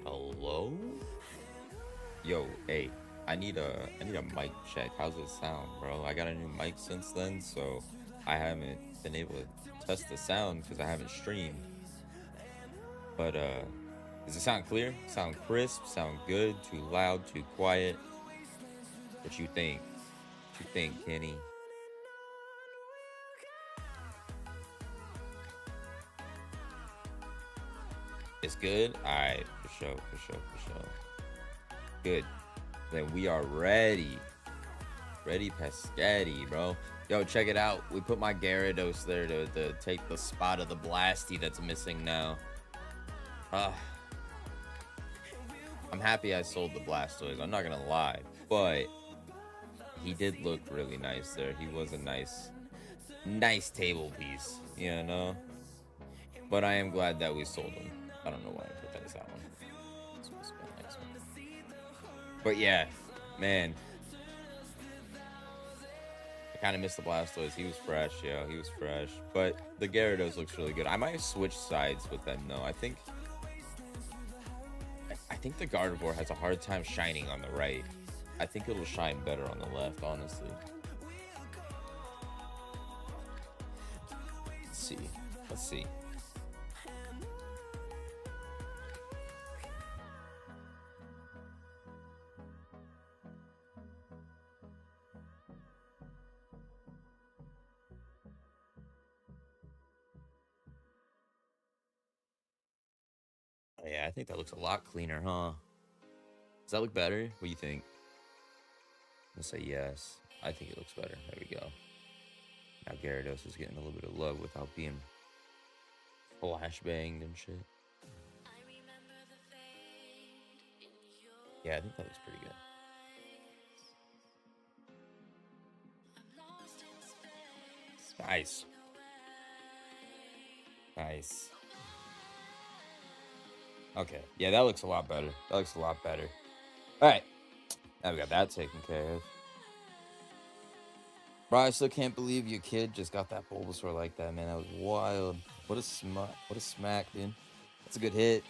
Hello? Yo, hey, I need a mic check. How's it sound, bro? I got a new mic since then, so I haven't been able to test the sound because I haven't streamed. But does it sound clear? Sound crisp? Sound good? Too loud? Too quiet? What you think? What you think, Kenny? It's good? Alright, for sure. Good. Then we are ready. Ready Pescetti, bro. Yo, check it out. We put my Gyarados there to take the spot of the Blasty that's missing now. I'm happy I sold the Blastoise. I'm not gonna lie. But he did look really nice there. He was a nice table piece, you know? But I am glad that we sold him. I don't know why I put that as that one. But yeah, man. I kind of missed the Blastoise. He was fresh, yo. He was fresh. But the Gyarados looks really good. I might switch sides with them, though. I think the Gardevoir has a hard time shining on the right. I think it'll shine better on the left, honestly. Let's see. Yeah, I think that looks a lot cleaner, huh? Does that look better? What do you think? I'm gonna say yes. I think it looks better. There we go. Now Gyarados is getting a little bit of love without being flashbanged and shit. Yeah, I think that looks pretty good. Nice. Okay. Yeah, that looks a lot better. All right. Now we got that taken care of. Bro, I still can't believe your kid just got that Bulbasaur like that, man. That was wild. What a smack, dude. That's a good hit.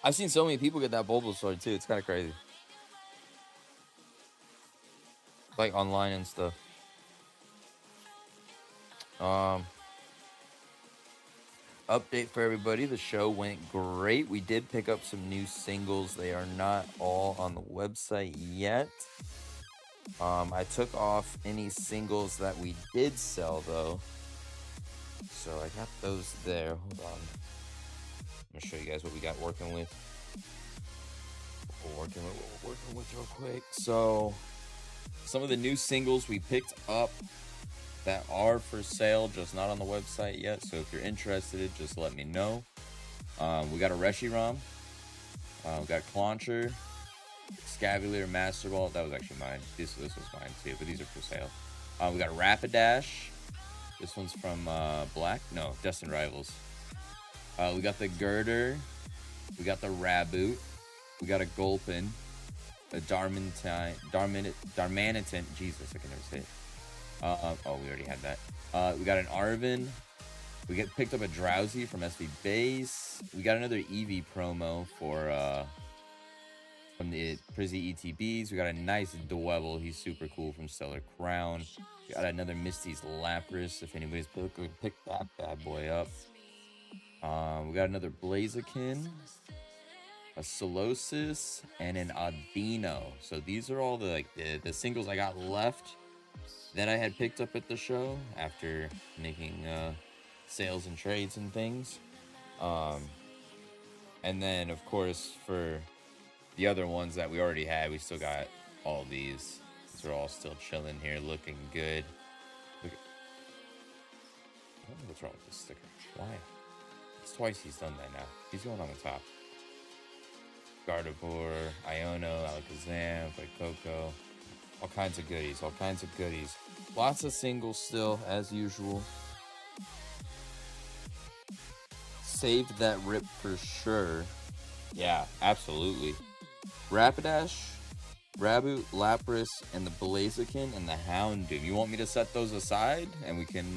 I've seen so many people get that Bulbasaur, too. It's kind of crazy. Like, online and stuff. Update for everybody. The show went great. We did pick up some new singles. They are not all on the website yet. I took off any singles that we did sell, though. So I got those there. Hold on. I'm going to show you guys what we got working with. What we're working with real quick. So some of the new singles we picked up that are for sale, just not on the website yet. So if you're interested, just let me know. We got a Reshiram. We got Clauncher, Scavalier, Master Ball. That was actually mine. This was mine too, but these are for sale. We got a Rapidash. This one's from Destined Rivals. We got the Girder. We got the Raboot. We got a Gulpin. a Darmanitan. Jesus, I can never say it. Oh, we already had that. We got an Arvin. We picked up a Drowsy from SV Base. We got another Eevee promo for from the Prizzy ETBs. We got a nice Dwebble. He's super cool from Stellar Crown. We got another Misty's Lapras. If anybody's picked that bad boy up. We got another Blaziken, a Solosis, and an Audino. So these are all the the singles I got left that I had picked up at the show after making sales and trades and things. And then of course for the other ones that we already had, we still got all these. These are all still chilling here, looking good. Look at, I don't know what's wrong with this sticker. Why? It's twice he's done that now. He's going on the top. Gardevoir, Iono, Alakazam, Coco. All kinds of goodies, all kinds of goodies. Lots of singles still, as usual. Saved that rip for sure. Yeah, absolutely. Rapidash, Raboot, Lapras, and the Blaziken, and the Houndoom. You want me to set those aside, and we can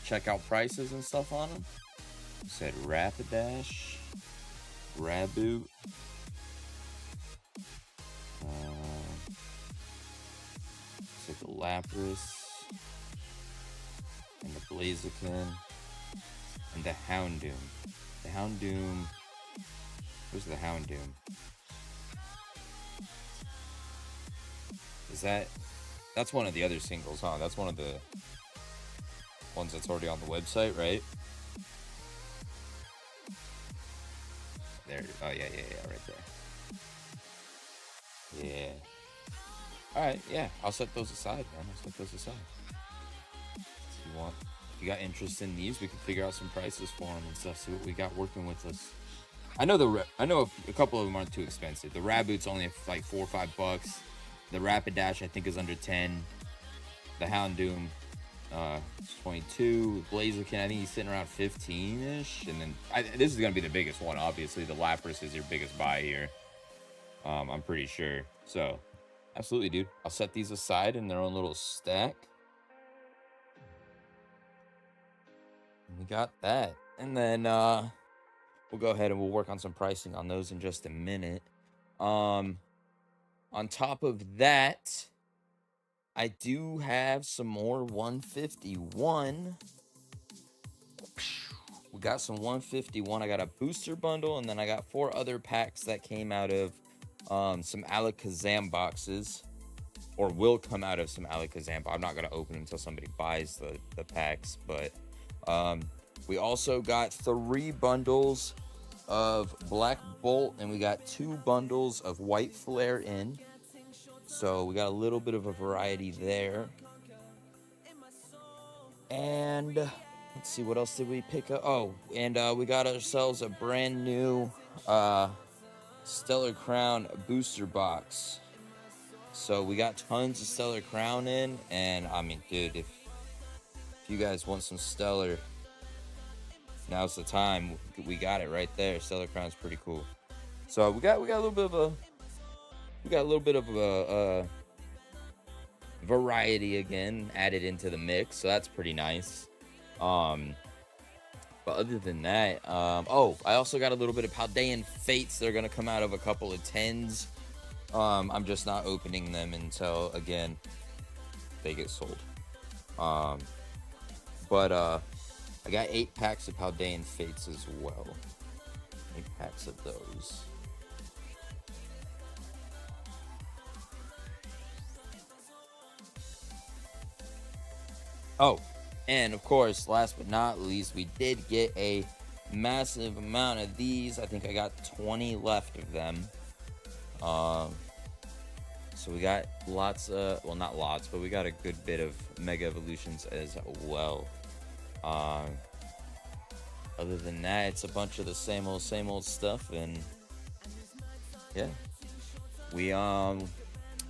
check out prices and stuff on them? Said Rapidash, Raboot, said the Lapras, and the Blaziken, and the Houndoom. The Houndoom, where's the Houndoom? Is that's one of the other singles, huh? That's one of the ones that's already on the website, right? There, oh yeah, right there. Yeah. Alright, yeah, I'll set those aside, man. I'll set those aside. If you got interest in these, we can figure out some prices for them and stuff, see what we got working with us. I know a couple of them aren't too expensive. The Raboot's only like $4 or $5. The Rapidash, I think, is under 10. The Houndoom, 22. Blaziken, I think he's sitting around 15-ish. And then this is going to be the biggest one, obviously. The Lapras is your biggest buy here. I'm pretty sure. So, absolutely, dude. I'll set these aside in their own little stack. We got that. And then we'll go ahead and we'll work on some pricing on those in just a minute. On top of that, I do have some more 151. We got some 151. I got a booster bundle, and then I got 4 other packs that came out of some Alakazam boxes, or will come out of some Alakazam. I'm not going to open until somebody buys the packs, but we also got 3 bundles of Black Bolt, and we got 2 bundles of White Flare in. So we got a little bit of a variety there. And let's see, what else did we pick up? Oh, and we got ourselves a brand new Stellar Crown booster box. So we got tons of Stellar Crown in, and I mean, dude, if you guys want some Stellar, now's the time. We got it right there. Stellar Crown's pretty cool. So we got a little bit of a variety again added into the mix, so that's pretty nice. But other than that, oh, I also got a little bit of Paldean Fates. They're gonna come out of a couple of 10s. I'm just not opening them until, again, they get sold. But I got 8 packs of Paldean Fates as well. 8 packs of those. Oh, and of course, last but not least, we did get a massive amount of these. I think I got 20 left of them. So we got lots of, well, not lots, but we got a good bit of Mega Evolutions as well. Other than that, it's a bunch of the same old stuff, and yeah, we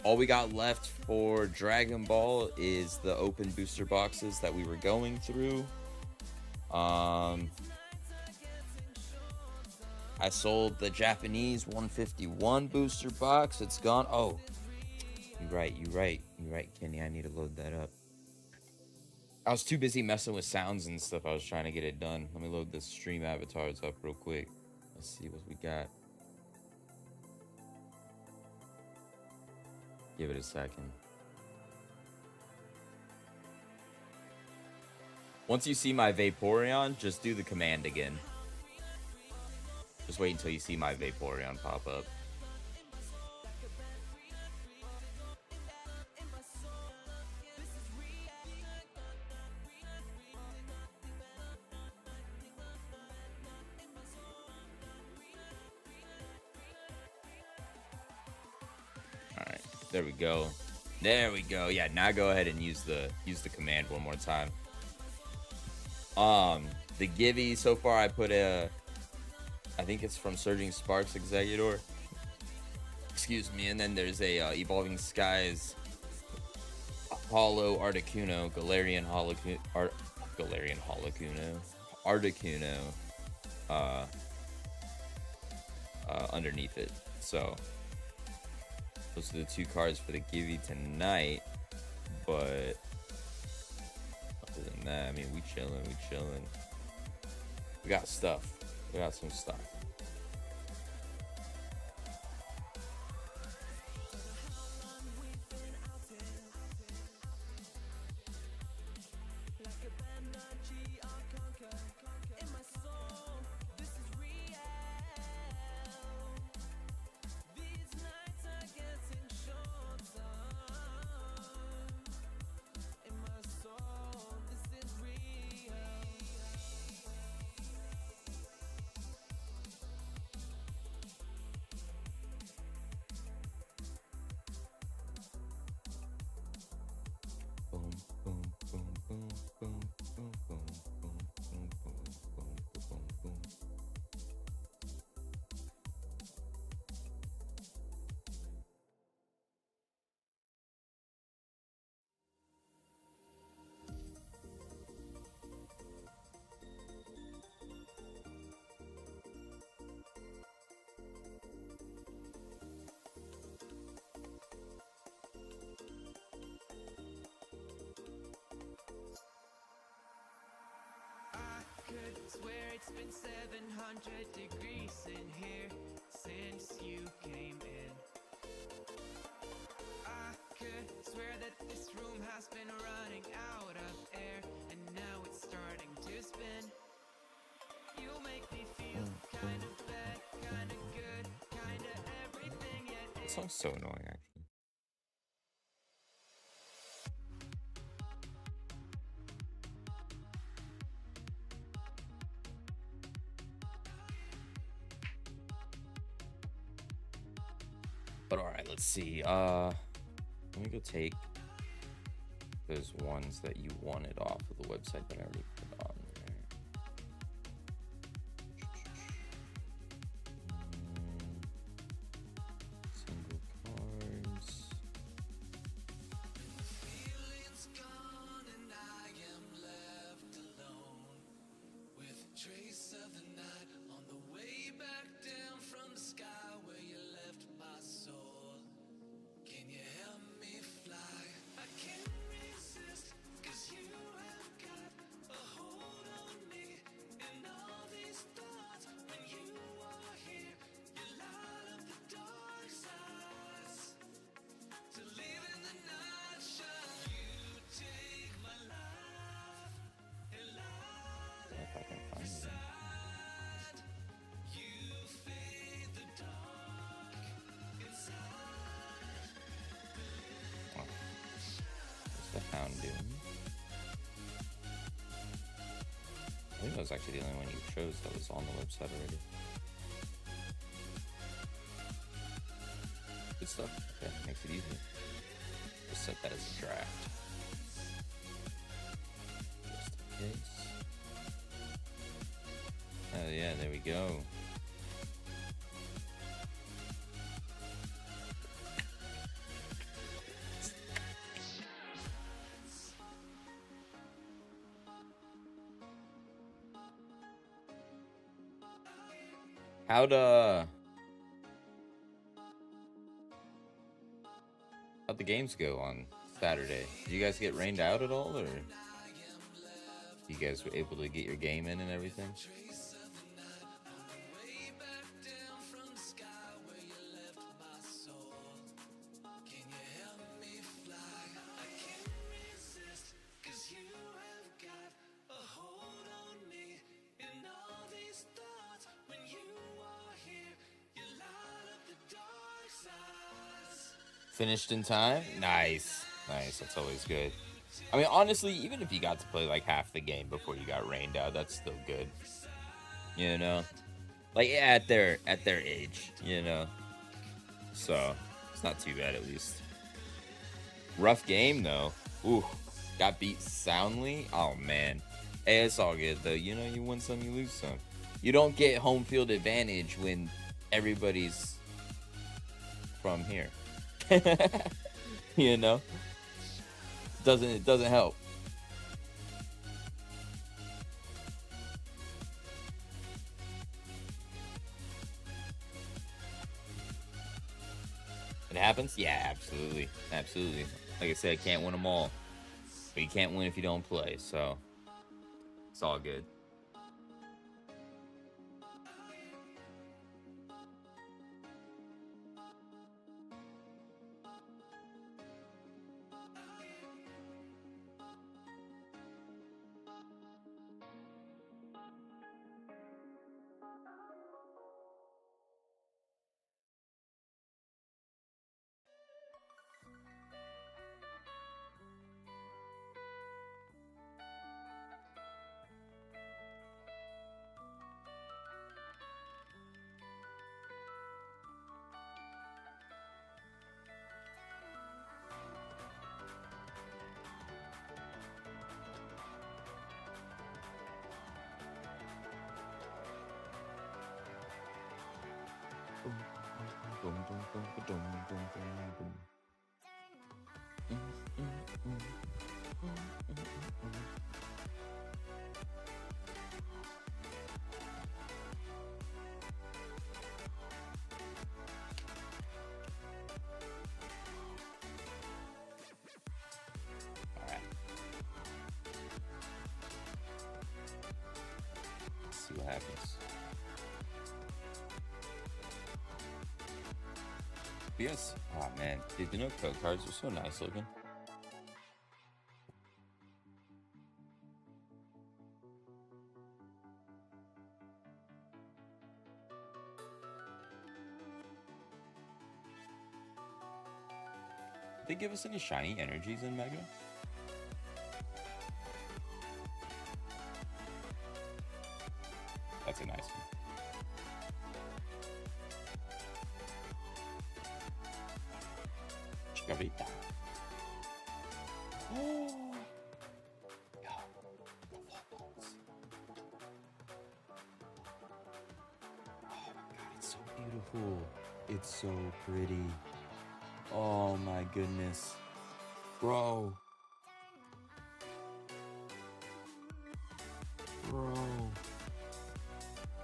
all we got left for Dragon Ball is the open booster boxes that we were going through. I sold the Japanese 151 booster box. It's gone. Oh, you're right, Kenny. I need to load that up. I was too busy messing with sounds and stuff. I was trying to get it done. Let me load the stream avatars up real quick. Let's see what we got. Give it a second. Once you see my Vaporeon, just do the command again. Just wait until you see my Vaporeon pop up. Alright, there we go. There we go. Yeah, now go ahead and use the command one more time. The Givey, so far I put I think it's from Surging Sparks Executor. Excuse me. And then there's a Evolving Skies Holo Articuno, Galarian Articuno underneath it. So those are the two cards for the Givey tonight. But other than that, I mean, we chilling. We got stuff. We got some stuff. Swear it's been 700 degrees in here since you came in. I could swear that this room has been running out of air, and now it's starting to spin. You make me feel kind of bad, kind of good, kind of everything, yet That song's so annoying, actually. But all right, let's see. Let me go take those ones that you wanted off of the website that I already put on there. Single cards. feeling's gone and I am left alone with a trace of the night on the way back down from the sky where you left my soul. Can you help me fly? I can't resist, 'cause you have got a hold on me and all these thoughts. When you are here, you light up the dark sides to live in the night shine. You take my life and light If I can find it. inside. You fade the dark inside. Oh, what's the hound doing? I think that was actually the only one you chose that was on the website already. Good stuff. Okay, makes it easy. Just set that as a draft. Just in case. Oh yeah, there we go. How'd the games go on Saturday? Did you guys get rained out at all, or you guys were able to get your game in and everything? Finished in time? Nice. Nice. That's always good. I mean, honestly, even if you got to play like half the game before you got rained out, that's still good. You know? Like at their age, you know. So, it's not too bad at least. Rough game though. Ooh. Got beat soundly. Oh man. Hey, it's all good though. You know, you win some, you lose some. You don't get home field advantage when everybody's from here. You know, it doesn't help. It happens. Yeah, absolutely, absolutely. Like I said, can't win them all, but you can't win if you don't play. So it's all good. See what happens. But yes. Oh man, dude, the no code cards are so nice looking. Did they give us any shiny energies in Mega? That's a nice one. Chikorita. Oh. Oh my god, it's so beautiful. It's so pretty. Oh my goodness. Bro.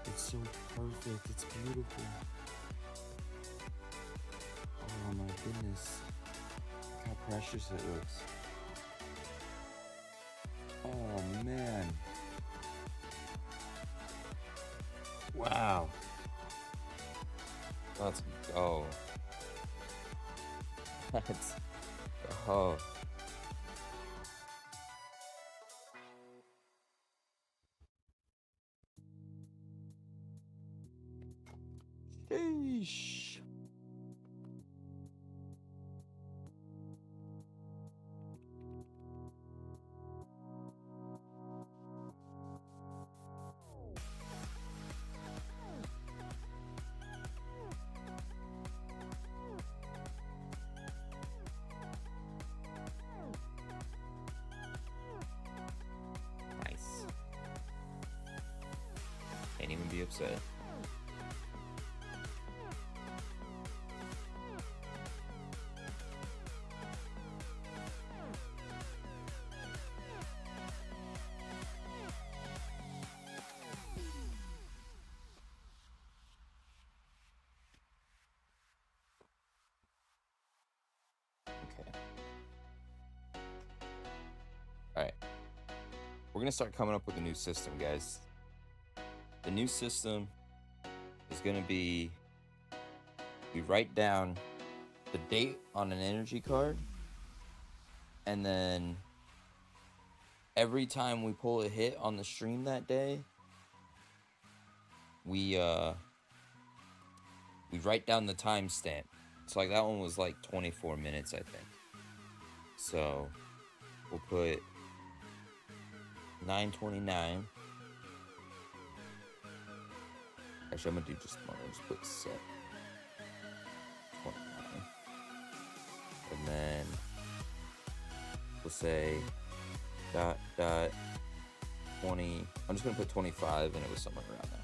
It's so perfect. It's beautiful. Oh my goodness. Look how precious it looks. Oh man. Wow. Let's go. Let's go. Sheesh. Nice. Can't even be upset. we're gonna start coming up with a new system, guys. The new system is gonna be, we write down the date on an energy card, and then every time we pull a hit on the stream that day, we write down the timestamp. So like that one was like 24 minutes, I think. So we'll put 9:29. Actually, I'm gonna do just one. I'll just put set 29, and then we'll say dot 20. I'm just gonna put 25, and it was somewhere around there.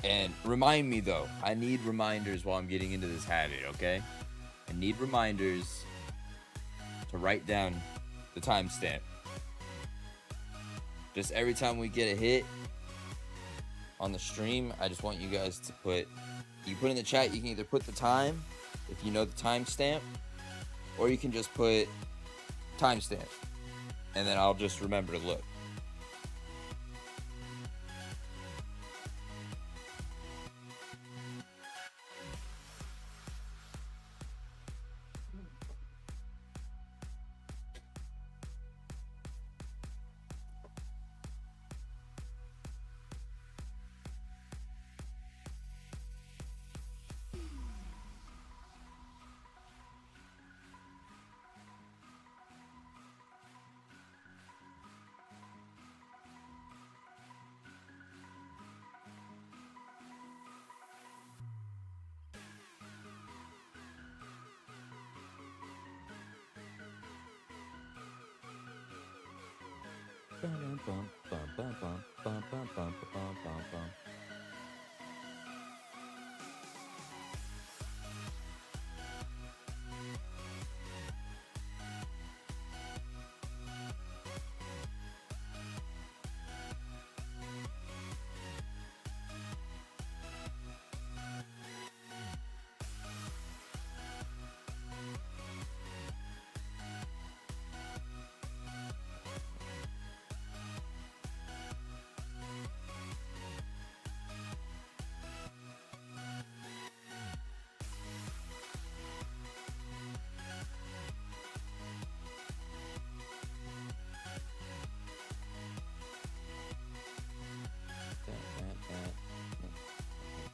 And remind me though, I need reminders while I'm getting into this habit, okay? I need reminders to write down the timestamp. Just every time we get a hit on the stream, I just want you guys to put, you put in the chat, you can either put the time, if you know the timestamp, or you can just put timestamp, and then I'll just remember to look.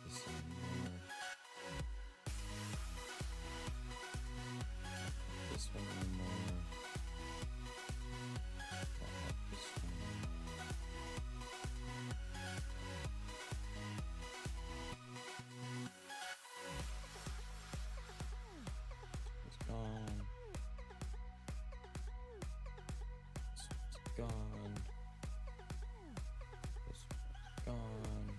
This one more. This one it's gone. This one's gone. This one's gone.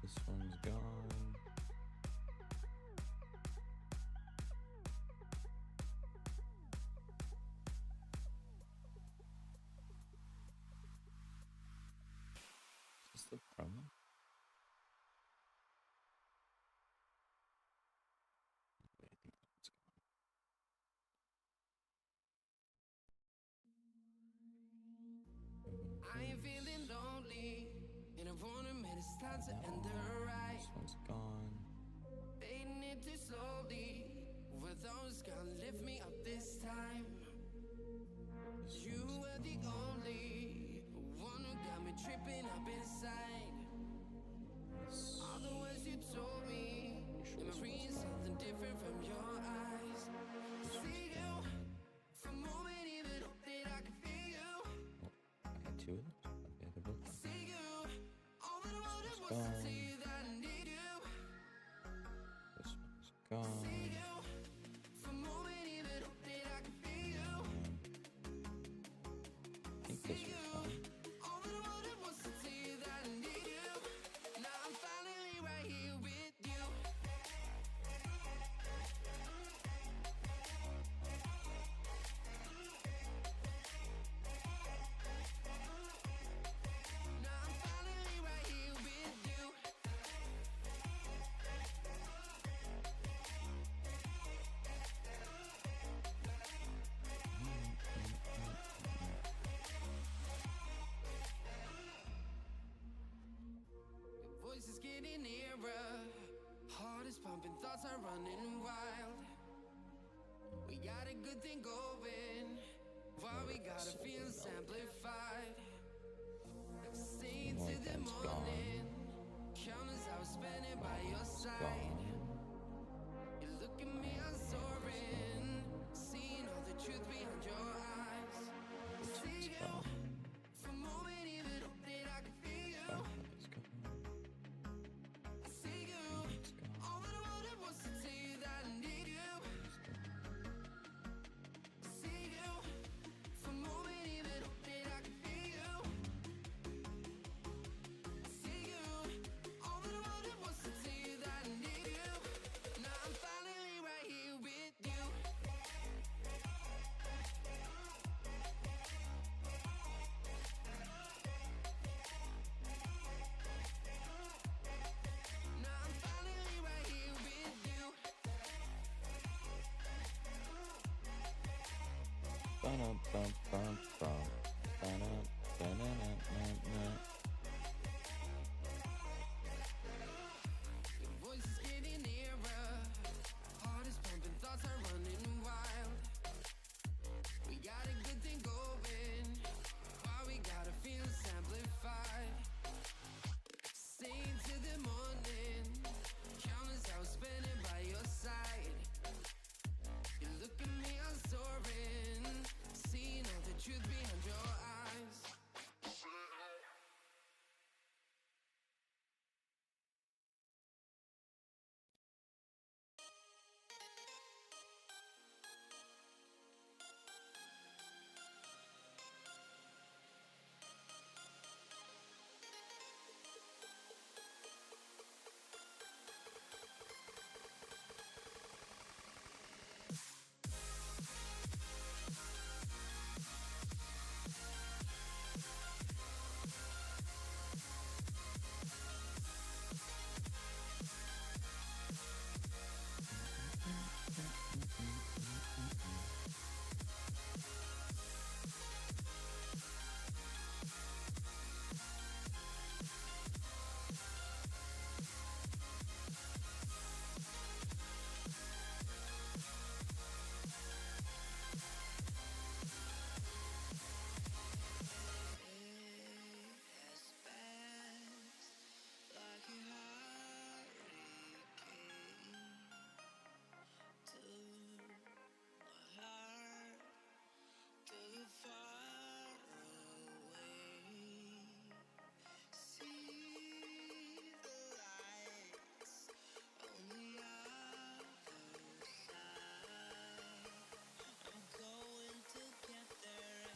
This one's gone. Is this the promo? Wait, I think that's gone. I am feeling lonely, and I wanna admit it's time to end the ride. This one's gone. Fading it too slowly. Were those gonna lift me up this time? This You one's were the gone. only one who got me tripping up inside. This- All the words you told me, am I reading something different from your eyes? See you for a moment, even hope that I could feel you. I had two of those. Okay, they're both gone. See you, all that I wanted This was one's to gone. see you that I need you. This one's gone. See you for a moment, even hope that I could feel you. I think this was gone. All that I wanted was to see you that I need you. Now I'm finally right here with you. Now I'm finally right here with you. voice is getting nearer. Heart is pumping, thoughts are running wild. We got a good thing going. Why we gotta feel amplified. Stay to the morning. Counters I was spending by your side. You look at me, I'm soaring. Seeing all the truth behind your eyes. See you. For a moment, even hope that I could feel you. I see you. All that I wanted was to tell you that I need you. I see you. For a moment, even hope that I could feel you. I see you. All that I wanted was to tell you that I need you. Now I'm finally right here with you. Now I'm finally right here with you. Your voice is getting nearer. Heart is pumping, thoughts are running wild. We got a good thing going. Why we gotta feel amplified. Stay to the morning. Counters I was spending by your side. You look at me, I'm soaring. Seeing all the truth behind your eyes.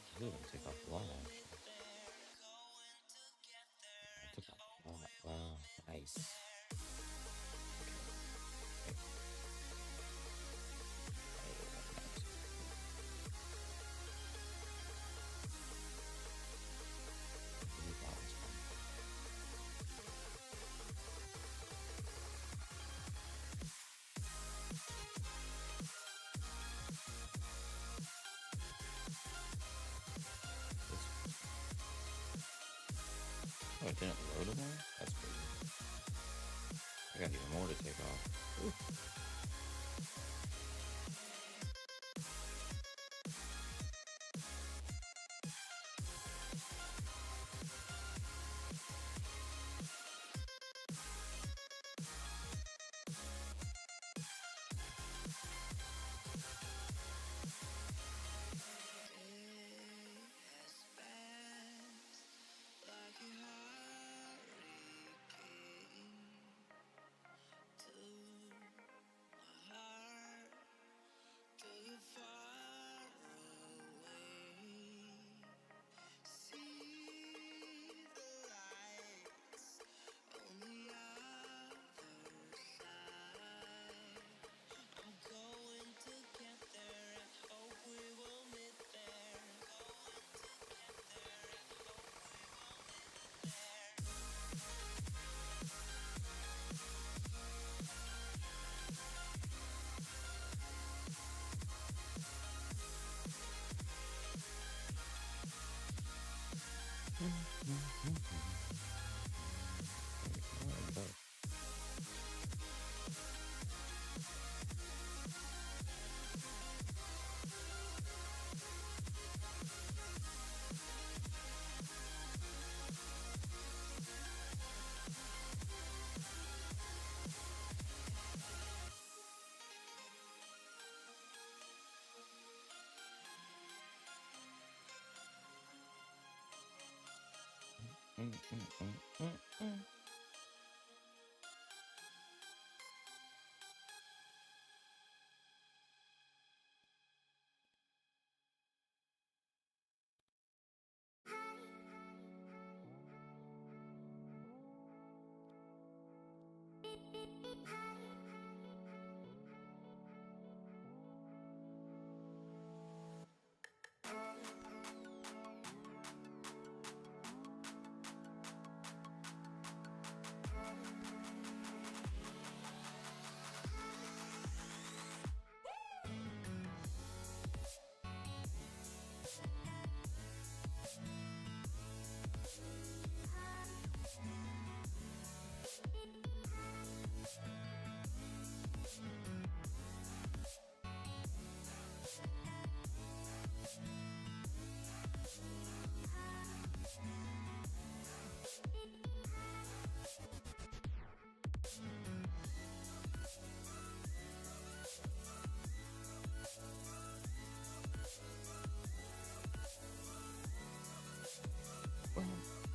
I didn't even take off a lot, actually. I took off a lot. Wow, nice. Oh, it didn't load them all? That's crazy. I got even more to take off. Ooh.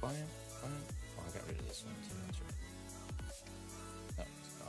Oh, I got rid of this one too. That's right. That one's gone.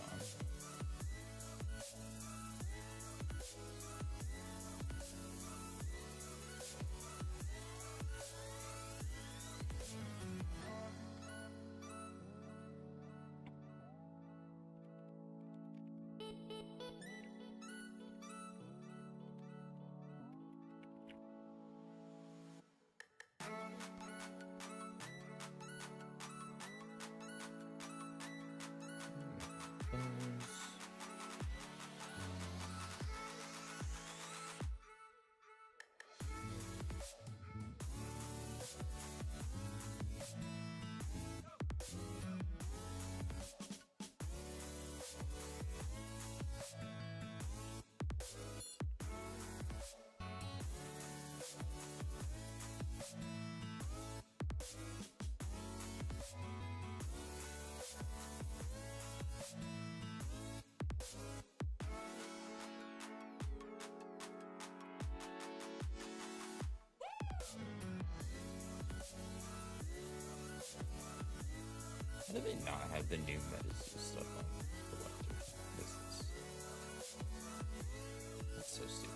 How do they not have the new medicine stuff on Collector? That's so stupid.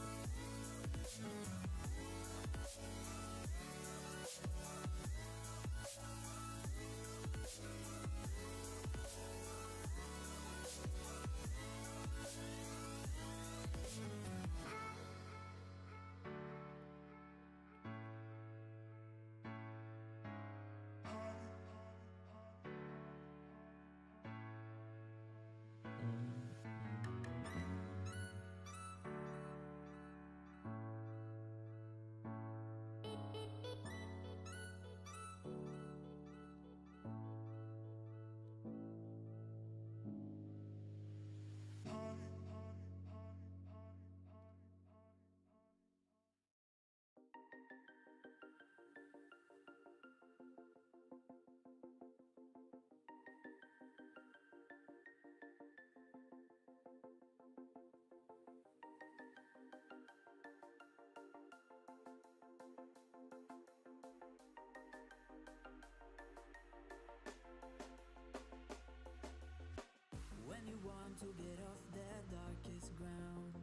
When you want to get off the darkest ground,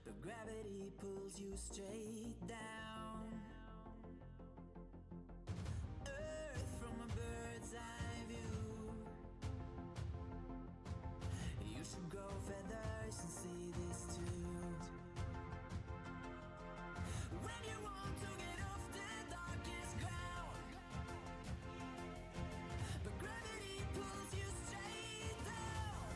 but gravity pulls you straight down. Earth from a bird's eye view. You should grow feathers and see this too. When you want to get off the darkest ground, but gravity pulls you straight down.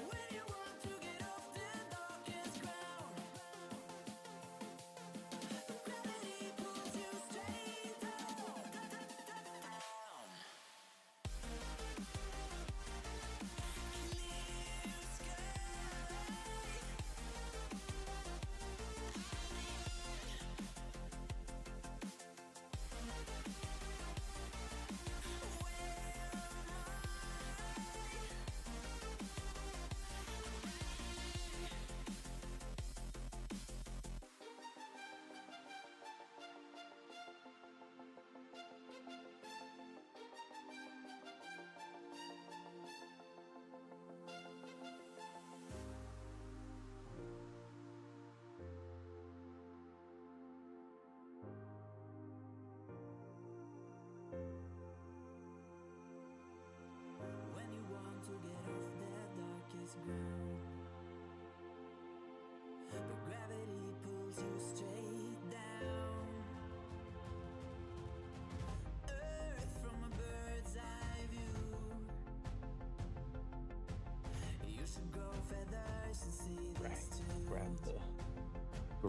When you want to get off the darkest ground, but gravity pulls you straight down. Clear sky.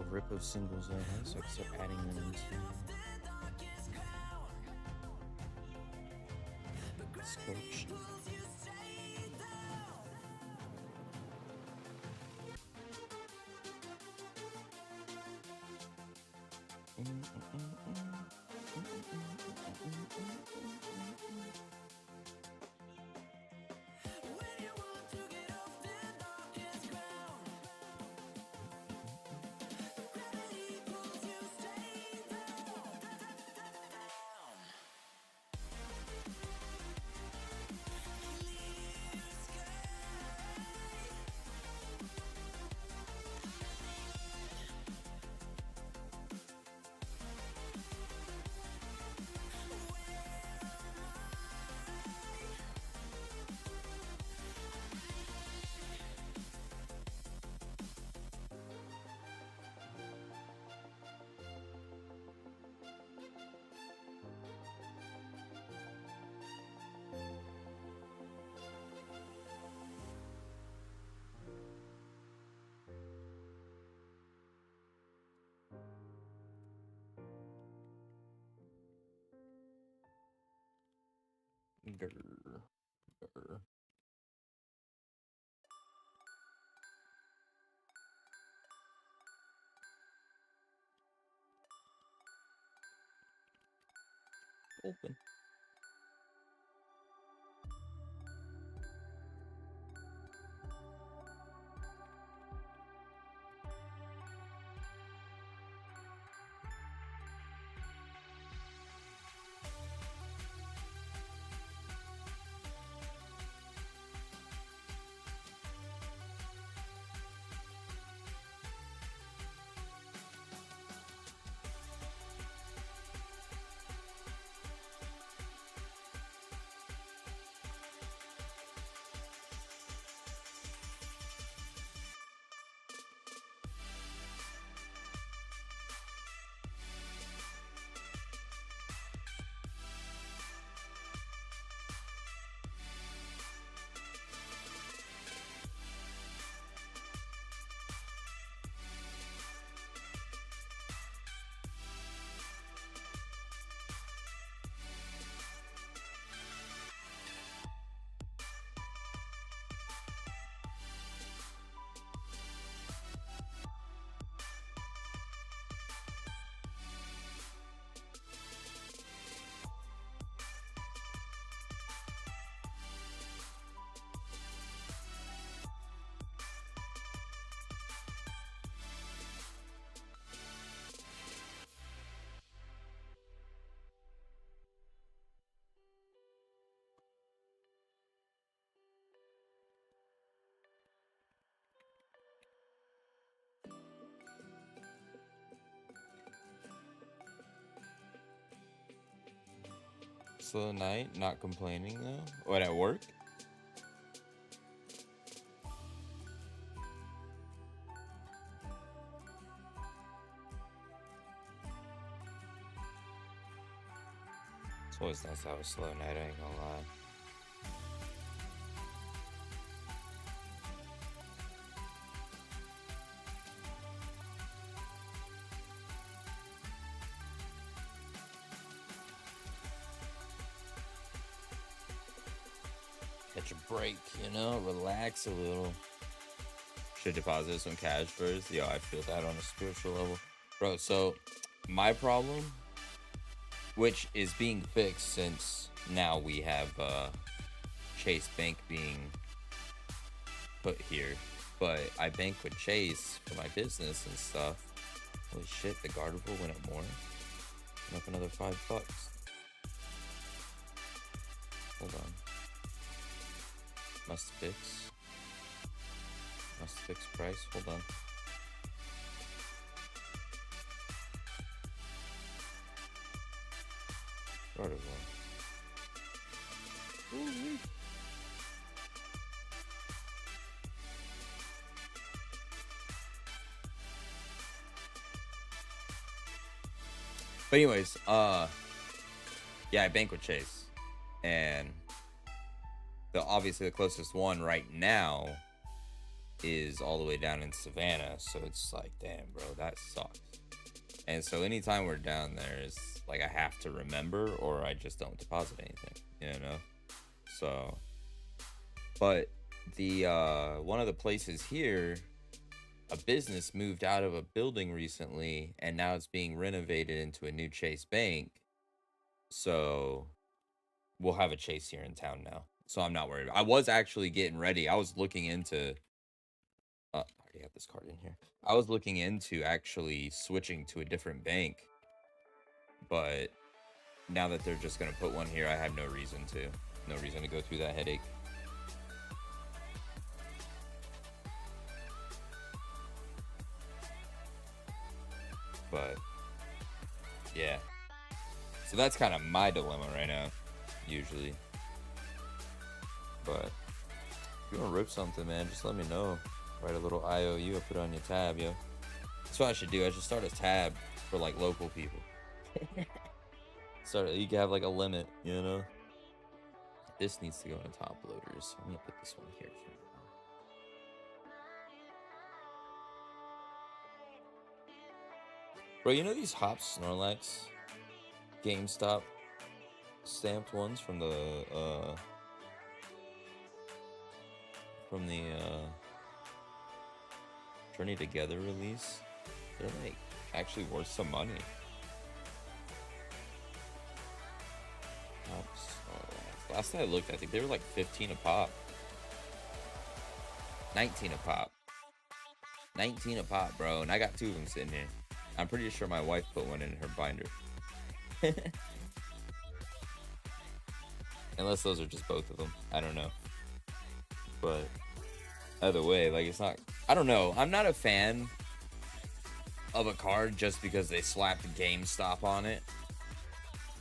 grip of singles I have, so I can start adding them into this collection. Grr. Grr. Open. Slow night, not complaining though. What, at work? It's always nice to have a slow night, I ain't gonna lie. Catch a break, you know, relax a little. Should deposit some cash first. Yo, I feel that on a spiritual level. Bro, so my problem, which is being fixed since now we have Chase Bank being put here, but I bank with Chase for my business and stuff. Holy shit, the Gardevoir went up more. Went up another $5. Hold on. Must fix price. Hold on. Gardevoir. Ooh-wee. But anyways, yeah, I bank with Chase, and obviously the closest one right now is all the way down in Savannah, so it's like, damn, bro, that sucks. And so anytime we're down there, it's like I have to remember, or I just don't deposit anything, you know. So, but the one of the places here, a business moved out of a building recently, and now it's being renovated into a new Chase Bank. So we'll have a Chase here in town now. So I'm not worried. I was actually getting ready. I was looking into. I already have this card in here. I was looking into actually switching to a different bank, but now that they're just gonna put one here, I have no reason to go through that headache. But yeah, so that's kind of my dilemma right now, usually. But if you want to rip something, man, just let me know. Write a little IOU and put it on your tab, yo. That's what I should do. I should start a tab for like local people. You can have like a limit, you know. This needs to go in top loaders. I'm gonna put this one here for now. Bro, you know these Hops Snorlax GameStop stamped ones from the Journey Together release? They're like actually worth some money. Hops Snorlax. Last time I looked, I think they were like 15 a pop. 19 a pop. 19 a pop, bro. And I got 2 of them sitting here. I'm pretty sure my wife put one in her binder. Unless those are just both of them. I don't know. But either way, like, it's not... I don't know. I'm not a fan of a card just because they slapped GameStop on it.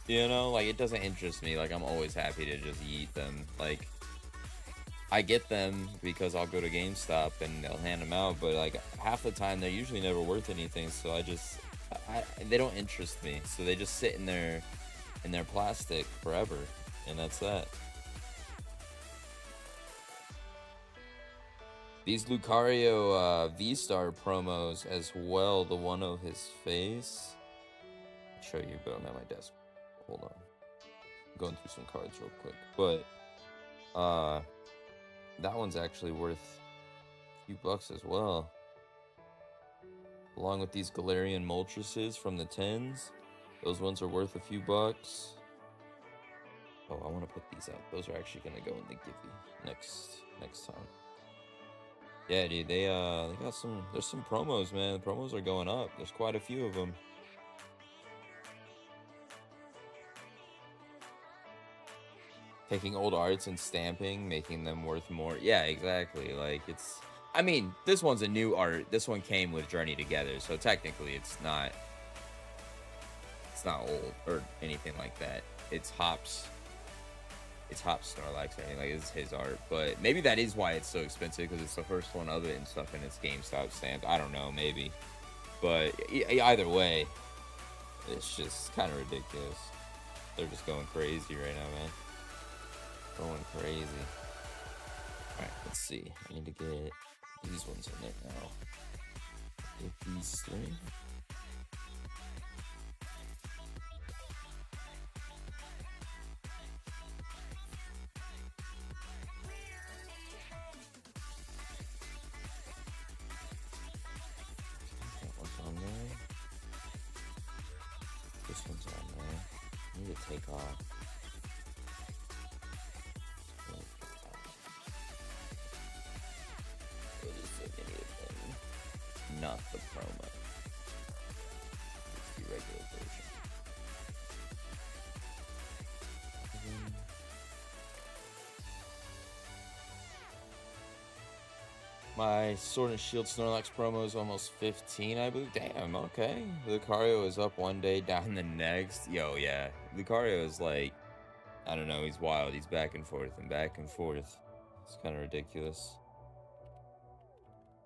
You know? Like, it doesn't interest me. Like, I'm always happy to just eat them. Like, I get them because I'll go to GameStop and they'll hand them out. But, like, half the time, they're usually never worth anything. So they don't interest me. So they just sit in their plastic forever. And that's that. These Lucario V-Star promos as well. The one of his face. I'll show you, but I'm at my desk. Hold on. I'm going through some cards real quick. But that one's actually worth a few bucks as well. Along with these Galarian Moltres from the 10s. Those ones are worth a few bucks. Oh, I want to put these out. Those are actually going to go in the Givey next time. Yeah, dude, they got there's some promos, man. The promos are going up. There's quite a few of them. Taking old arts and stamping, making them worth more. Yeah, exactly. Like, I mean, this one's a new art. This one came with Journey Together, so technically it's not old or anything like that. It's Hops Snorlax or anything. Like, it's his art, but maybe that is why it's so expensive, because it's the first one of it and stuff, and it's GameStop stamped. I don't know, maybe, but either way, it's just kind of ridiculous. They're just going crazy right now, man. Going crazy. All right, let's see. I need to get these ones in there now. Get these 3. This one's on there. I need to take off. What is it? Anything? Not the promo. It's the regular version. My Sword and Shield Snorlax promo is almost 15, I believe. Damn, okay. Lucario is up one day, down the next. Yo, yeah. Lucario is like, I don't know, he's wild. He's back and forth and back and forth. It's kind of ridiculous.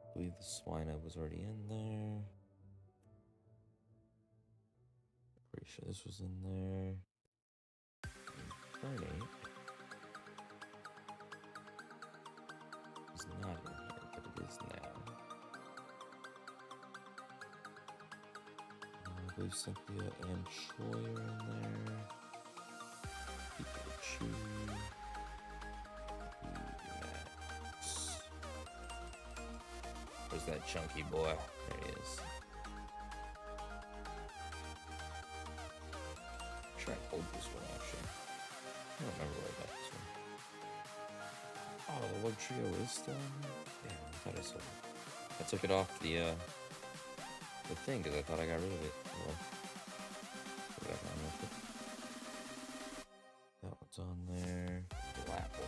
I believe the Swinub was already in there. Pretty sure this was in there. Infernape is not in here, but it is now. There's Cynthia and Troyer in there. Pikachu. Max. Where's that chunky boy? There he is. Try and hold this one actually. I don't remember where I got this one. Oh, the Lord Trio is still on there? Damn, I thought I saw it. I took it off the thing because I thought I got rid of it. Well, go back on with it. That one's on there. Black boy.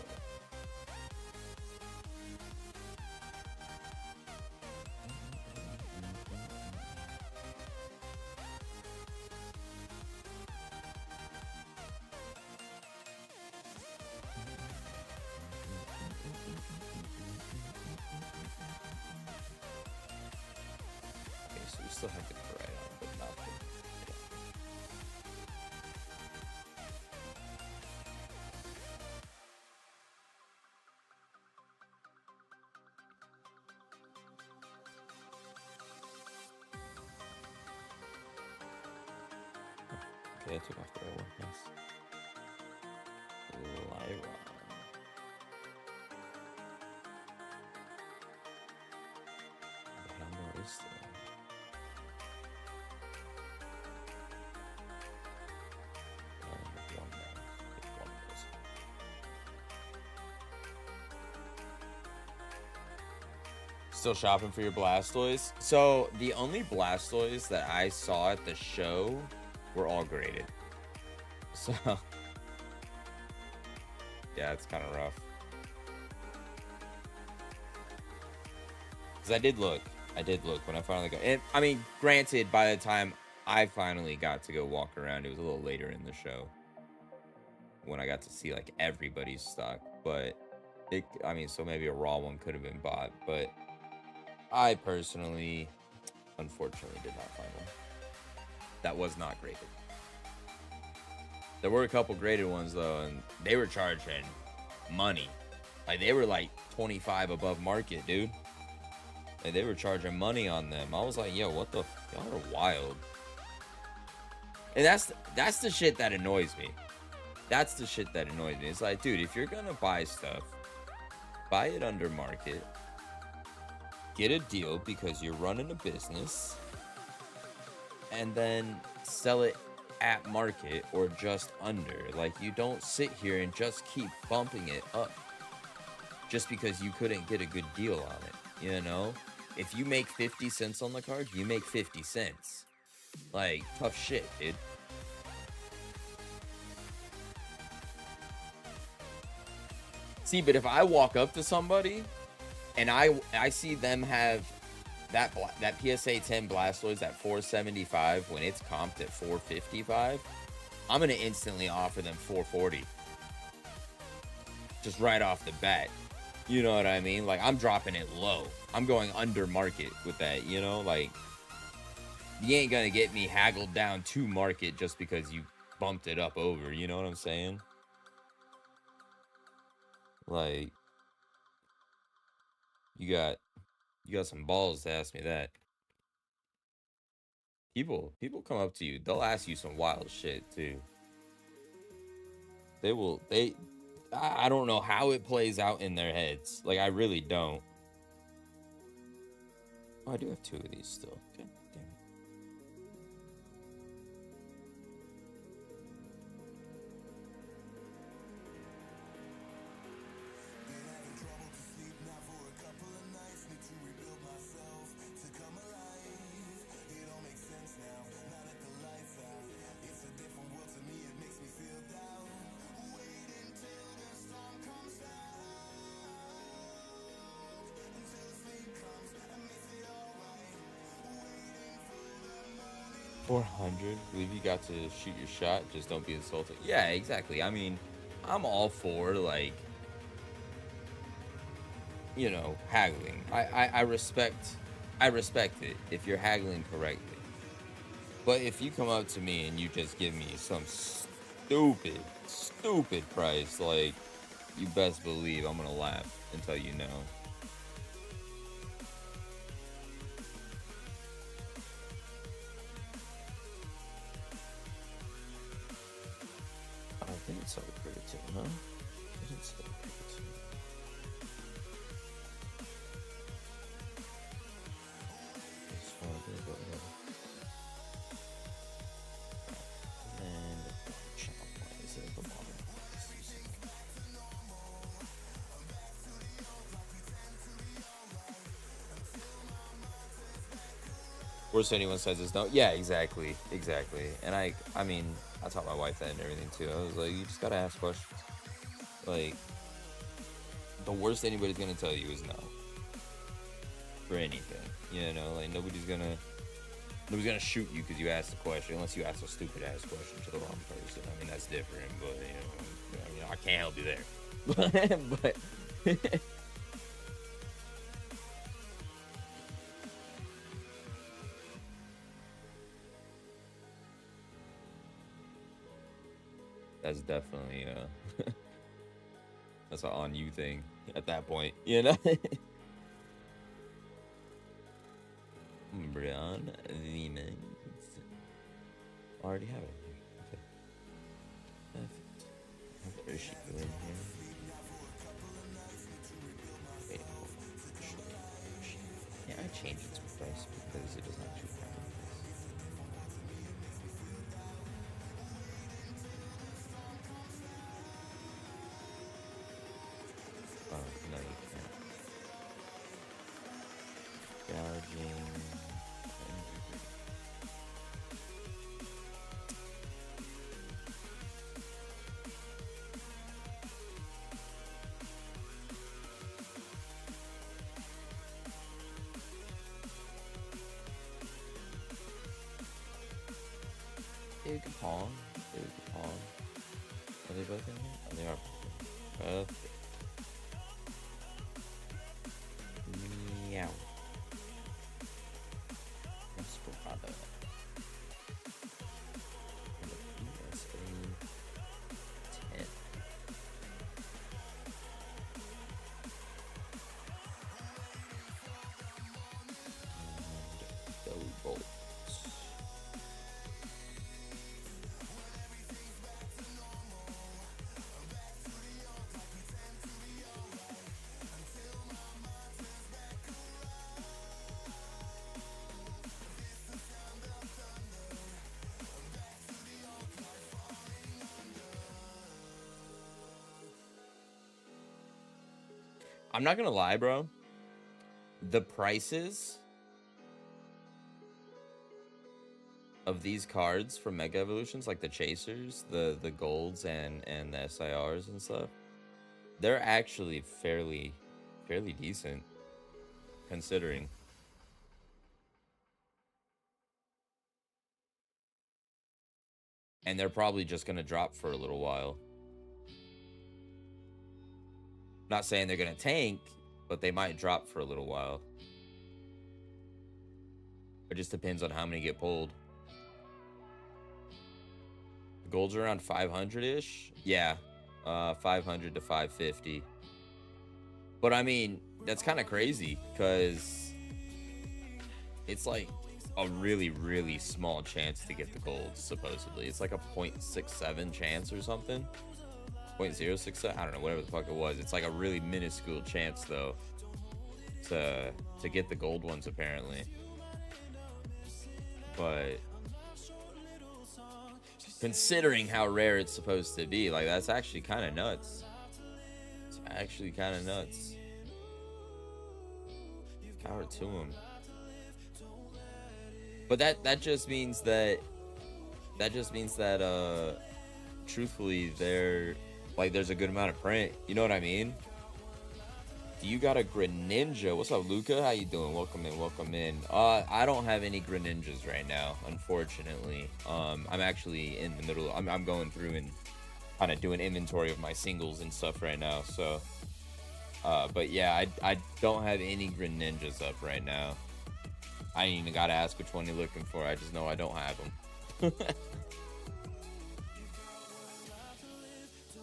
So we still have the Koraidon, but not the... Okay, I took off the right one. Nice. Lyra. The hell more is there? Still shopping for your Blastoise? So the only Blastoise that I saw at the show were all graded. So yeah, it's kind of rough. Because I did look when I finally got. And I mean, granted, by the time I finally got to go walk around, it was a little later in the show when I got to see like everybody's stock. But it, I mean, so maybe a raw one could have been bought, but I personally, unfortunately, did not find one that was not graded. There were a couple graded ones though, and they were charging money. Like they were like 25 above market, dude. Like they were charging money on them. I was like, yo, what the? Y'all are wild. And that's the shit that annoys me. That's the shit that annoys me. It's like, dude, if you're gonna buy stuff, buy it under market. Get a deal because you're running a business, and then sell it at market or just under. Like, you don't sit here and just keep bumping it up just because you couldn't get a good deal on it, you know? If you make 50 cents on the card, you make 50 cents. Like, tough shit, dude. See, but if I walk up to somebody and I see them have that PSA 10 Blastoise at 475 when it's comped at 455, I'm gonna instantly offer them 440. Just right off the bat. You know what I mean? Like, I'm dropping it low. I'm going under market with that, you know? Like, you ain't gonna get me haggled down to market just because you bumped it up over, you know what I'm saying? Like, you got some balls to ask me that. People come up to you, they'll ask you some wild shit too. I don't know how it plays out in their heads. Like, I really don't. Oh, I do have 2 of these still. Okay, damn it. $400. Believe you got to shoot your shot. Just don't be insulting. Yeah, exactly. I mean, I'm all for, like, you know, haggling. I respect it if you're haggling correctly. But if you come up to me and you just give me some stupid price, like, you best believe I'm gonna laugh and tell you no. think it's Solid Critter too, huh? I think it's Solid Critter too. It's fine, but whatever. And chop is it at the bottom? Worst anyone says is no. Yeah, exactly. And I mean, I taught my wife that and everything too. I was like, you just gotta ask questions. Like, the worst anybody's gonna tell you is no. For anything, you know, like nobody's gonna shoot you because you asked a question, unless you ask a stupid ass question to the wrong person. I mean, that's different, but you know I can't help you there. but that's definitely that's an on you thing at that point, you know. Brian Demons. Already have it. Okay. Perfect. Where is she going here? Wait, hold on. Yeah, I changed its price because it does not do that. Oh, no, you can't. Gouging. Dude, Capone. Are they both in here? Oh, they are both in here. Perfect. Meow. Espada. And the PSA 10. And go bolts. I'm not gonna lie, bro. The prices of these cards from Mega Evolutions, like the Chasers, the Golds, and the SIRs and stuff, they're actually fairly decent, considering. And they're probably just gonna drop for a little while. Not saying they're gonna tank, but they might drop for a little while. It just depends on how many get pulled. The Golds are around 500-ish. Yeah, 500 to 550. But I mean, that's kind of crazy because it's like a really small chance to get the Golds. Supposedly, it's like a 0.67 chance or something. 0.067, I don't know, whatever the fuck it was. It's like a really minuscule chance though to get the gold ones apparently. But considering how rare it's supposed to be, like, that's actually kind of nuts. It's actually kind of nuts. Power to him. But that just means that truthfully there's a good amount of print. You know what I mean? Do you got a Greninja? What's up, Luca? How you doing? Welcome in. I don't have any Greninjas right now, unfortunately. I'm actually in the middle. I'm going through and kind of doing inventory of my singles and stuff right now. So, but yeah, I don't have any Greninjas up right now. I ain't even gotta ask which one you're looking for. I just know I don't have them.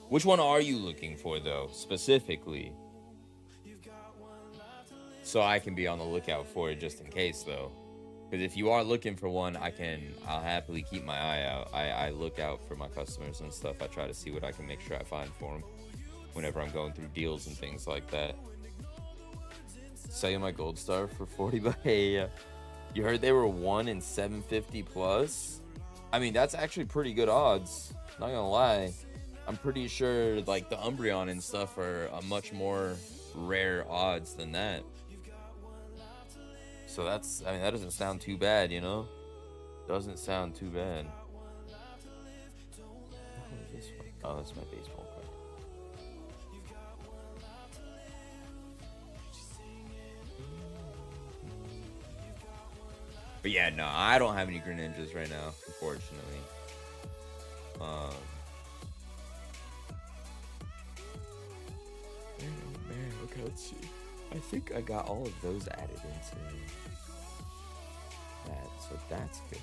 Which one are you looking for, though, specifically? So I can be on the lookout for it just in case, though. Because if you are looking for one, I'll happily keep my eye out. I look out for my customers and stuff. I try to see what I can make sure I find for them whenever I'm going through deals and things like that. Selling my gold star for 40 bucks. Hey, you heard they were 1 in 750 plus? I mean, that's actually pretty good odds. Not gonna lie. I'm pretty sure like the Umbreon and stuff are a much more rare odds than that. So that's, I mean, that doesn't sound too bad, you know? Doesn't sound too bad. What is this one? Oh, that's my baseball card. But yeah, no, I don't have any Greninjas right now, unfortunately. Man, okay, let's see. I think I got all of those added into that, so that's good.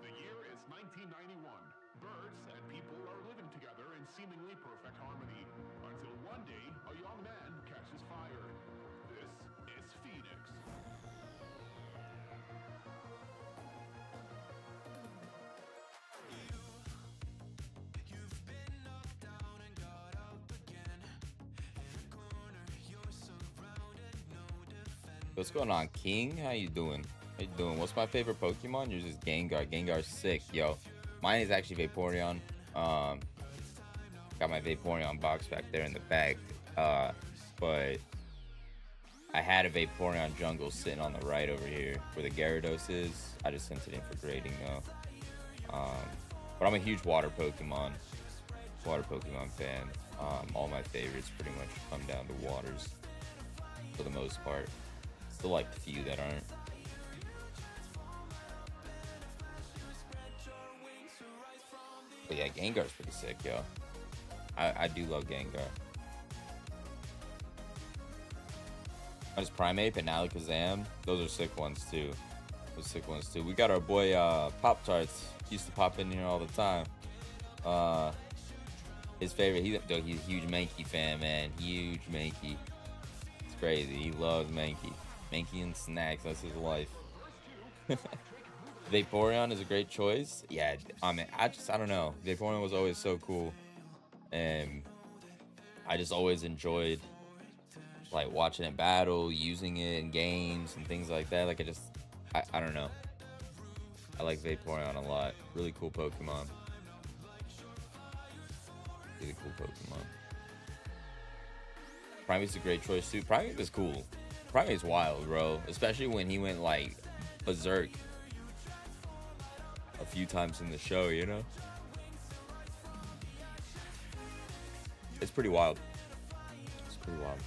The year is 1991. Birds and people are living together in seemingly perfect harmony. Until one day, a young man catches fire. This is Phoenix. You've been knocked down and got up again. In a corner, you're surrounded, no defense. What's going on, King? How you doing? How you doing? What's my favorite Pokemon? Yours is Gengar. Gengar's sick, yo. Mine is actually Vaporeon. Got my Vaporeon box back there in the bag. But I had a Vaporeon jungle sitting on the right over here where the Gyarados is. I just sent it in for grading though. But I'm a huge water Pokemon fan. All my favorites pretty much come down to waters for the most part. Still like the few that aren't. But yeah, Gengar's pretty sick, yo. I do love Gengar. I just Primeape and Alakazam. Those are sick ones too. Those sick ones too. We got our boy Pop Tarts. He used to pop in here all the time. His favorite, he's a huge Mankey fan, man. Huge Mankey. It's crazy. He loves Mankey. Mankey and snacks. That's his life. Vaporeon is a great choice. Yeah, I mean, I don't know. Vaporeon was always so cool, and I just always enjoyed like watching it battle, using it in games and things like that. Like I don't know. I like Vaporeon a lot. Really cool Pokemon. Really cool Pokemon. Primeape's a great choice too. Primeape is cool. Primeape's wild, bro. Especially when he went like berserk a few times in the show, you know? It's pretty wild. It's pretty wild.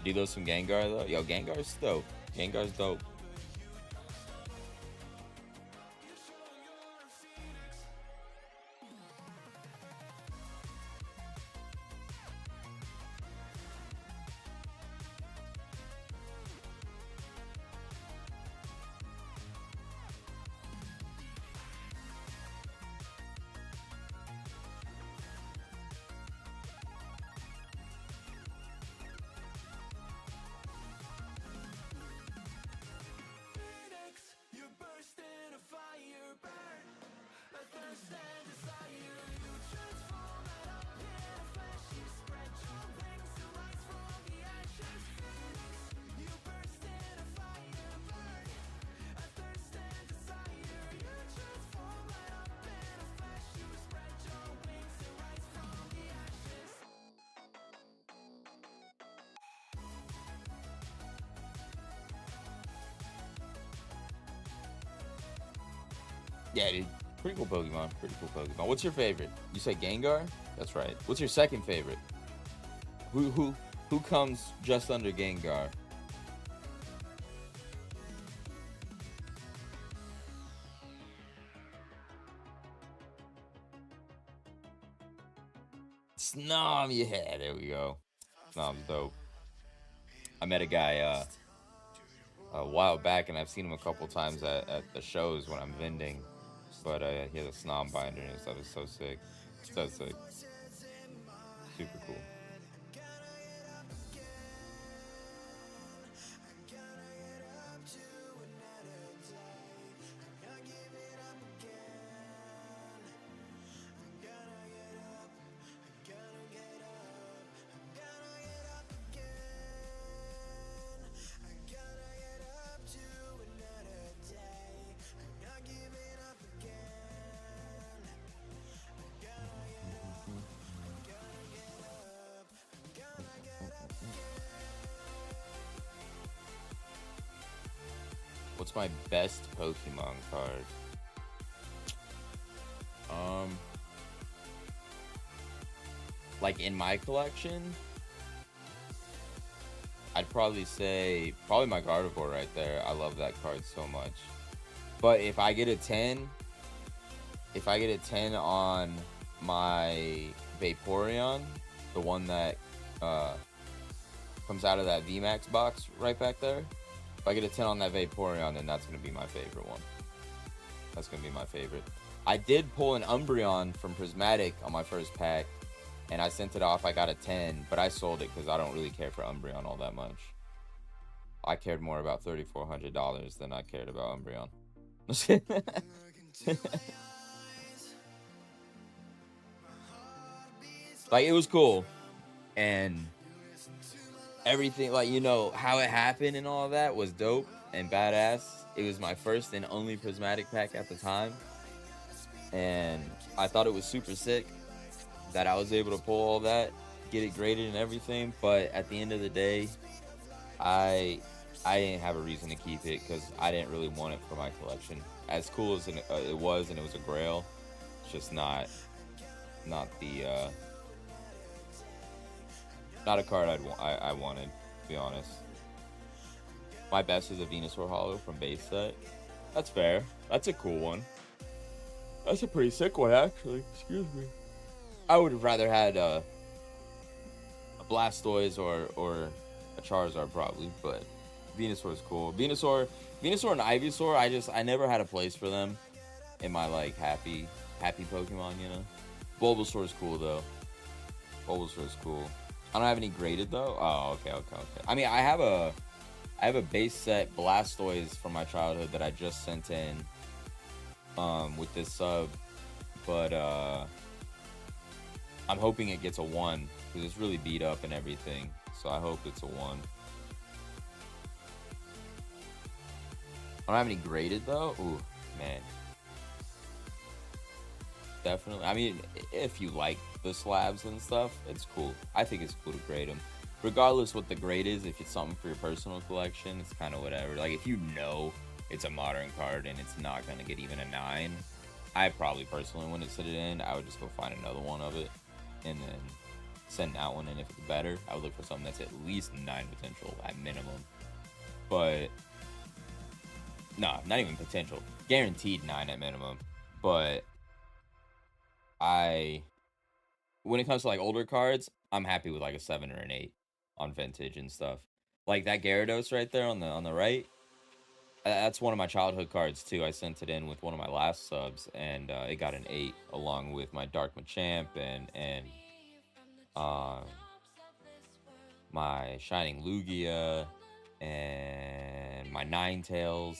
Do those some Gengar though? Yo, Gengar's dope. Gengar's dope. Yeah, dude. Pretty cool Pokemon. Pretty cool Pokemon. What's your favorite? You say Gengar? That's right. What's your second favorite? Who comes just under Gengar? Snom, yeah, there we go. Snom's dope. I met a guy a while back, and I've seen him a couple times at the shows when I'm vending. But he has a Snom binder and stuff. It's so sick. So sick. Super cool. What's my best Pokemon card? Like in my collection, I'd probably say my Gardevoir right there. I love that card so much. But if I get a 10 on my Vaporeon, the one that comes out of that VMAX box right back there, if I get a 10 on that Vaporeon, then that's going to be my favorite one. That's going to be my favorite. I did pull an Umbreon from Prismatic on my first pack, and I sent it off. I got a 10, but I sold it because I don't really care for Umbreon all that much. I cared more about $3,400 than I cared about Umbreon. Like, it was cool. And everything, like, you know, how it happened and all of that was dope and badass. It was my first and only Prismatic pack at the time. And I thought it was super sick that I was able to pull all that, get it graded and everything. But at the end of the day, I didn't have a reason to keep it because I didn't really want it for my collection. As cool as it was, and it was a grail, it's just not the not a card I wanted, to be honest. My best is a Venusaur Holo from base set. That's fair. That's a cool one. That's a pretty sick one, actually. Excuse me. I would have rather had a Blastoise or a Charizard probably, but Venusaur is cool. Venusaur and Ivysaur, I never had a place for them in my like happy Pokemon, you know. Bulbasaur is cool though. Bulbasaur is cool. I don't have any graded though. Oh, okay. I mean, I have a base set Blastoise from my childhood that I just sent in with this sub, but I'm hoping it gets a 1 because it's really beat up and everything. So I hope it's a 1. I don't have any graded though. Ooh, man. Definitely. I mean, if you like the slabs and stuff, it's cool. I think it's cool to grade them. Regardless what the grade is, if it's something for your personal collection, it's kind of whatever. Like, if you know it's a modern card and it's not going to get even a 9, I probably personally wouldn't sit it in. I would just go find another one of it and then send that one in if it's better. I would look for something that's at least 9 potential at minimum. But, nah, not even potential. Guaranteed 9 at minimum. But when it comes to like older cards, I'm happy with like a 7 or an 8 on vintage and stuff. Like that Gyarados right there on the right. That's one of my childhood cards too. I sent it in with one of my last subs, and it got an 8 along with my Dark Machamp and my Shining Lugia and my Ninetales.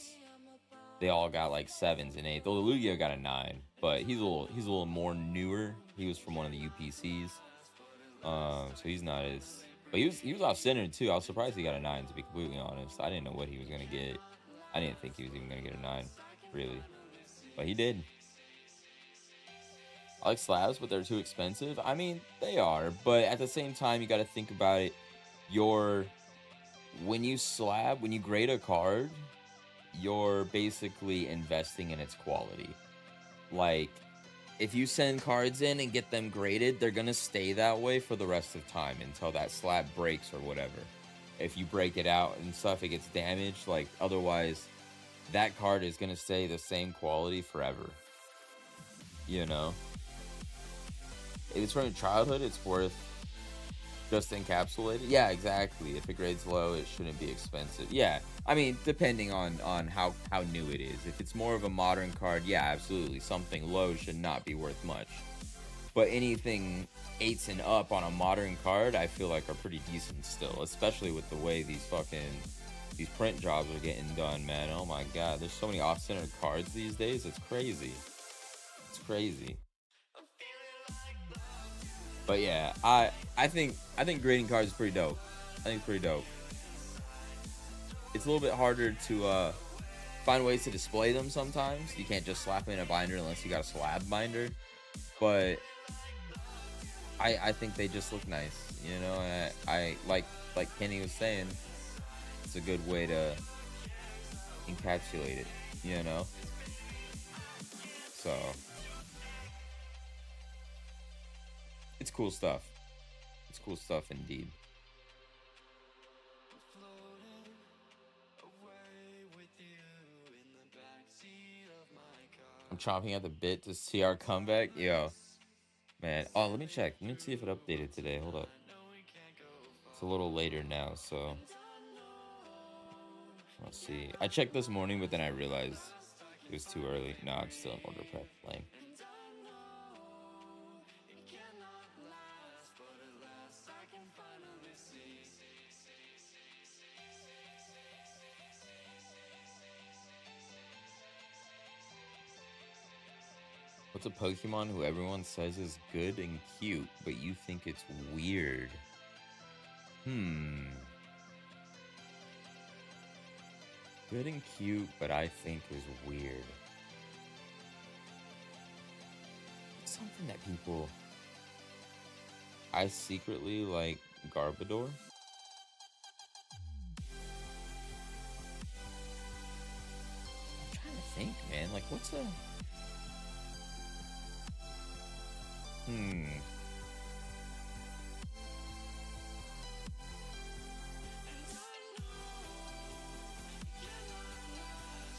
They all got like 7s and 8s. Though the Lugia got a 9, but he's a little more newer. He was from one of the UPCs, so he's not as. But he was off centered too. I was surprised he got a 9, to be completely honest. I didn't know what he was gonna get. I didn't think he was even gonna get a 9, really, but he did. I like slabs, but they're too expensive. I mean, they are, but at the same time, you got to think about it. When you grade a card, you're basically investing in its quality. Like, if you send cards in and get them graded, they're gonna stay that way for the rest of time until that slab breaks or whatever. If you break it out and stuff, it gets damaged. Like, otherwise, that card is gonna stay the same quality forever. You know? If it's from childhood, it's worth just encapsulated. Yeah, exactly. If it grades low, it shouldn't be expensive. Yeah, I mean, depending on how new it is. If it's more of a modern card, yeah, absolutely. Something low should not be worth much. But anything 8s and up on a modern card, I feel like are pretty decent still, especially with the way these print jobs are getting done, man. Oh my god, there's so many off-center cards these days. It's crazy. It's crazy. But yeah, I think grading cards is pretty dope. I think it's pretty dope. It's a little bit harder to find ways to display them sometimes. You can't just slap them in a binder unless you got a slab binder. But I think they just look nice, you know. And I like Kenny was saying, it's a good way to encapsulate it, you know. So it's cool stuff. It's cool stuff indeed. I'm chomping at the bit to see our comeback. Yo, man. Oh, let me check. Let me see if it updated today. Hold up. It's a little later now, so let's see. I checked this morning, but then I realized it was too early. No, I'm still in order prep. Lame. What's a Pokemon who everyone says is good and cute, but you think it's weird? Good and cute, but I think is weird. Something that people... I secretly like Garbodor. I'm trying to think, man. Like, what's a...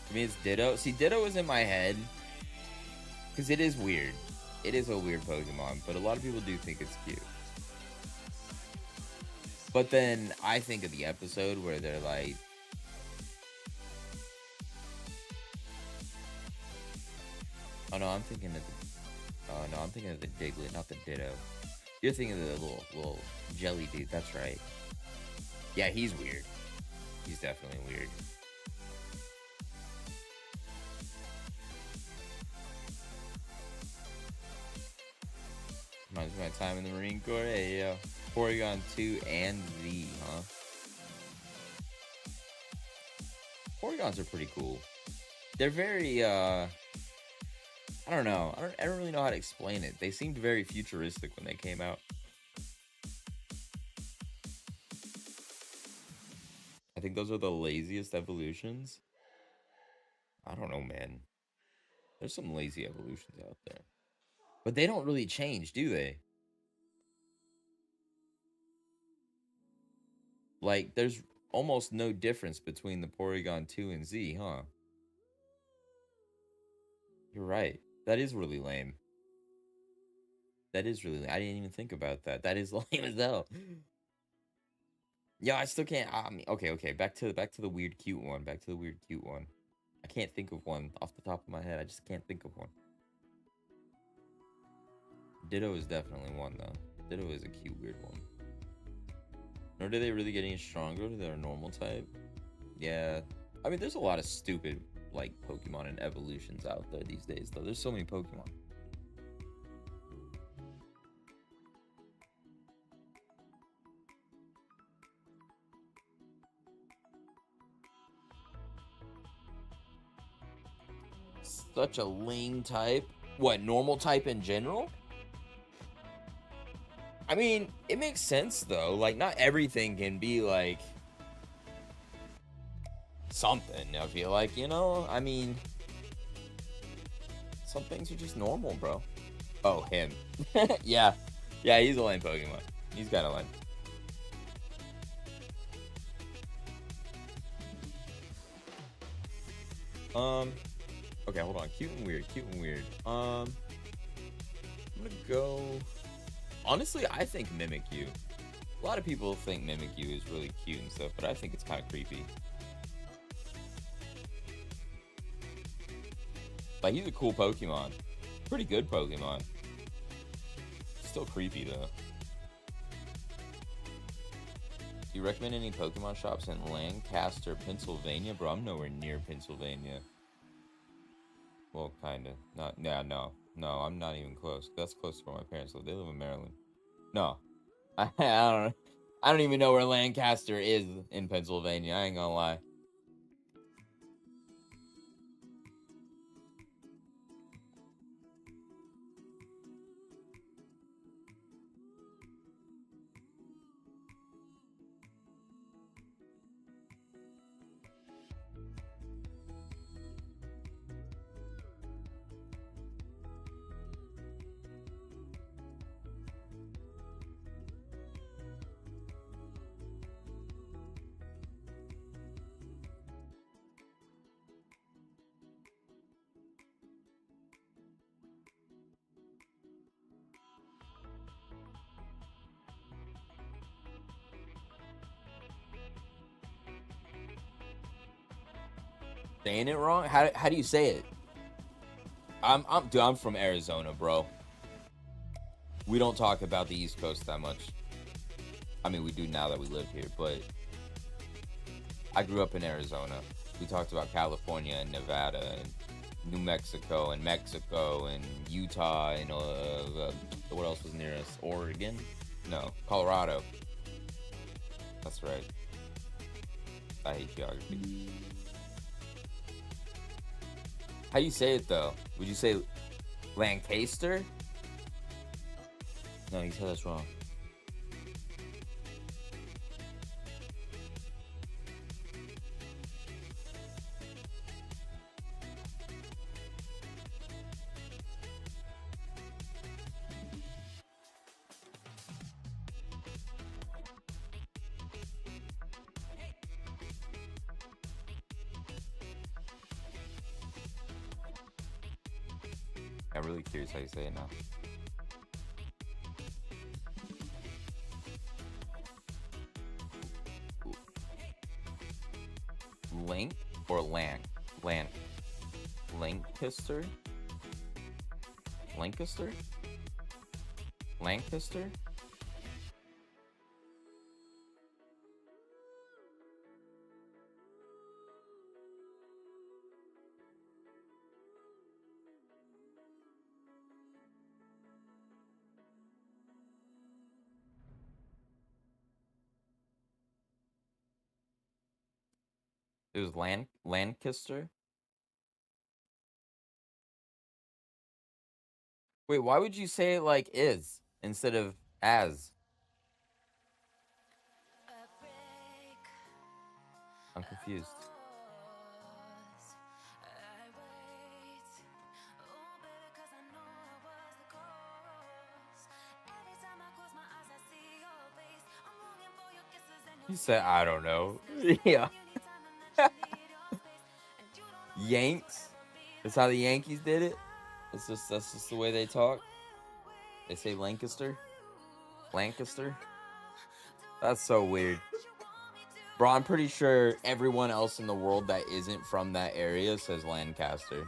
To me, it's Ditto. See, Ditto is in my head because it is weird. It is a weird Pokemon, but a lot of people do think it's cute. But then I think of the episode where they're like, oh no, I'm thinking of the Diglett, not the Ditto. You're thinking of the little jelly dude. That's right. Yeah, he's weird. He's definitely weird. Reminds me of my time in the Marine Corps. Hey, yo. Porygon 2 and Z, huh? Porygons are pretty cool. They're very, I don't know. I don't really know how to explain it. They seemed very futuristic when they came out. I think those are the laziest evolutions. I don't know, man. There's some lazy evolutions out there. But they don't really change, do they? Like, there's almost no difference between the Porygon 2 and Z, huh? You're right. That is really lame. That is really lame. I didn't even think about that. That is lame as hell. Yeah, I still can't. I mean, okay. Back to the weird cute one. I can't think of one off the top of my head. I just can't think of one. Ditto is definitely one, though. Ditto is a cute, weird one. Nor do they really get any stronger to their normal type. Yeah. I mean, there's a lot of stupid, like, Pokemon and evolutions out there these days, though. There's so many Pokemon. Such a lame type. What, normal type in general? I mean, it makes sense, though. Like, not everything can be, like, something, I feel like, you know? I mean, Some things are just normal, bro. Oh, him. Yeah. Yeah, he's a lame Pokemon. He's kind of lame. Okay, hold on. Cute and weird. I'm gonna go... Honestly, I think Mimikyu. A lot of people think Mimikyu is really cute and stuff, but I think it's kind of creepy. Like, he's a cool Pokemon. Pretty good Pokemon. Still creepy, though. Do you recommend any Pokemon shops in Lancaster, Pennsylvania? Bro, I'm nowhere near Pennsylvania. Well, kinda. Not, yeah, no. No, I'm not even close. That's close to where my parents live. They live in Maryland. No. I don't know. I don't even know where Lancaster is in Pennsylvania. I ain't gonna lie. Saying it wrong? How do you say it? Dude, I'm from Arizona, bro. We don't talk about the East Coast that much. I mean, we do now that we live here, but I grew up in Arizona. We talked about California and Nevada and New Mexico and Utah and what else was near us? Oregon? No, Colorado. That's right. I hate geography. How do you say it, though? Would you say Lancaster? No, you said that's wrong. I'm really curious how you say it now. Lank or Lank? Lancaster? Lancaster? Lancaster? It was Lancaster? Wait, why would you say it like is instead of as? I'm confused. You said, I don't know. Yeah. Yanks? That's how the Yankees did it? That's just the way they talk? They say Lancaster? Lancaster? That's so weird. Bro, I'm pretty sure everyone else in the world that isn't from that area says Lancaster.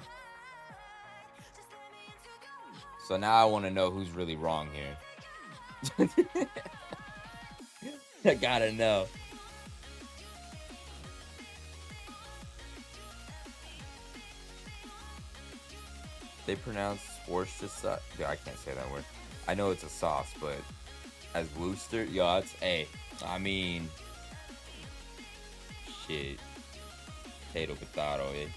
So now I want to know who's really wrong here. I gotta know. They pronounce Worcestershire. I can't say that word. I know it's a sauce, but as Worcester, yeah, it's I mean, shit, potato, eh?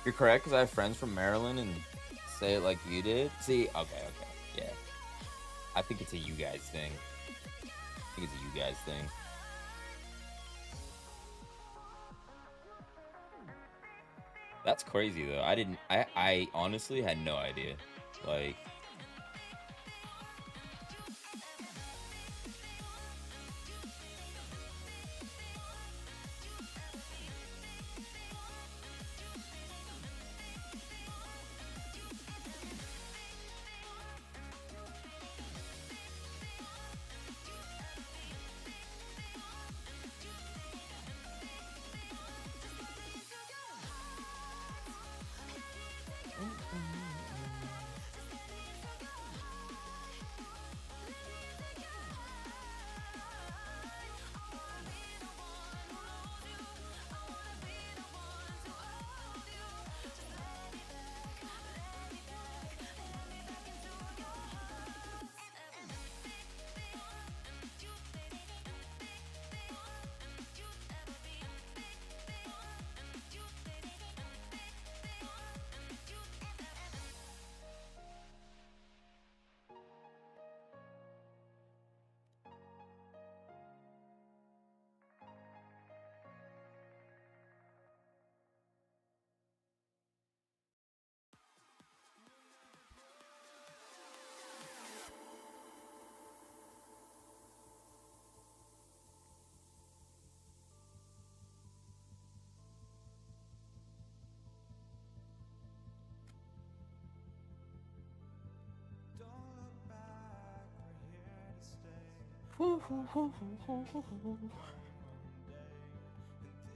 You're correct, because I have friends from Maryland and say it like you did. See, okay, yeah. I think it's a you guys thing. That's crazy though. I honestly had no idea. Like,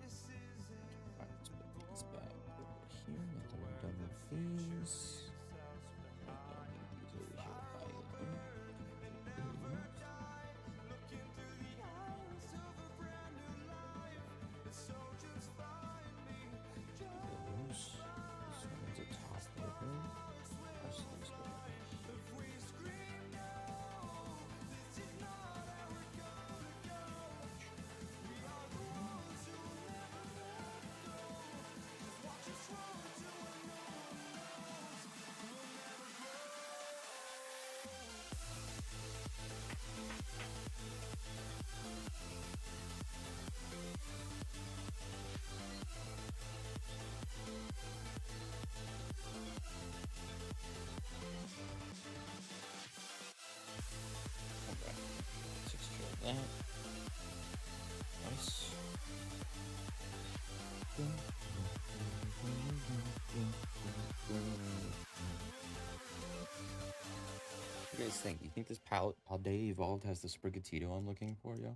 let's put these back over here. Let them done with these. I don't need these over here either. Those. This one is a top over. Press these over. Okay. 6 that. Nice. What do you guys think? You think this Paldea Evolved has the Sprigatito I'm looking for, yo?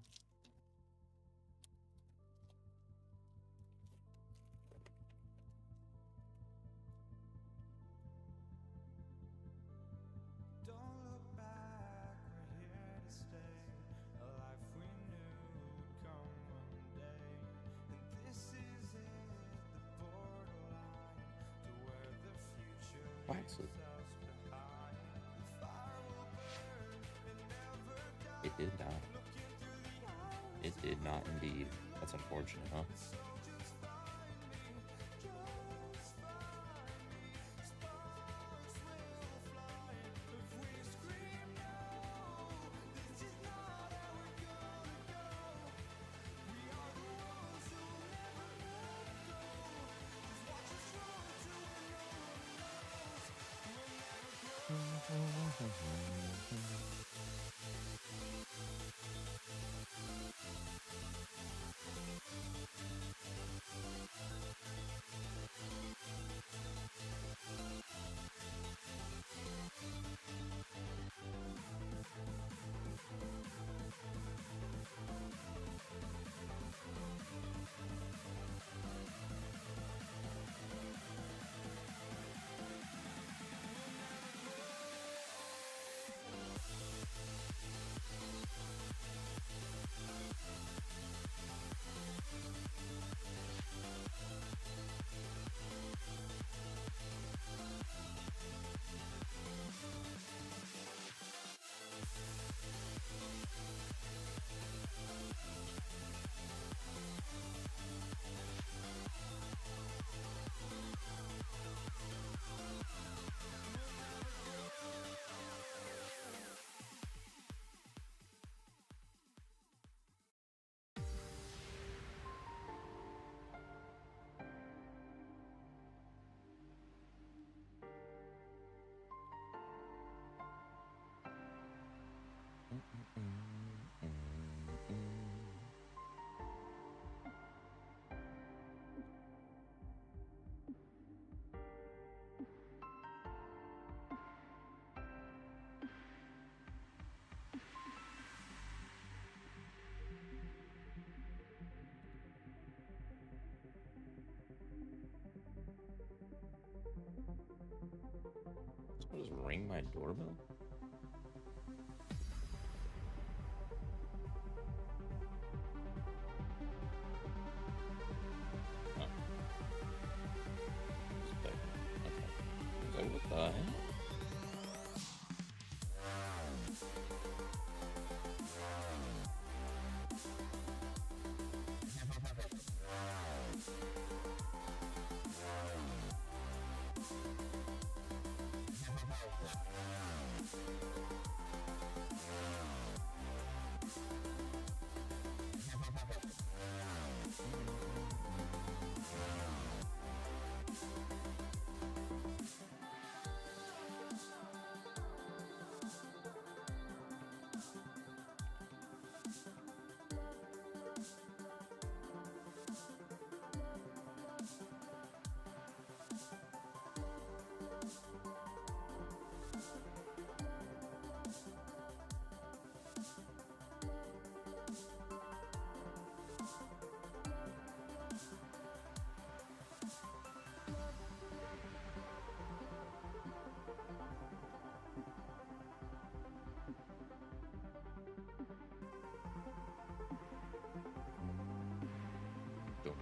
Waxly. It did not. It did not indeed. That's unfortunate, huh? Someone just ring my doorbell? Oh. Okay. I was like, what the hell? Door.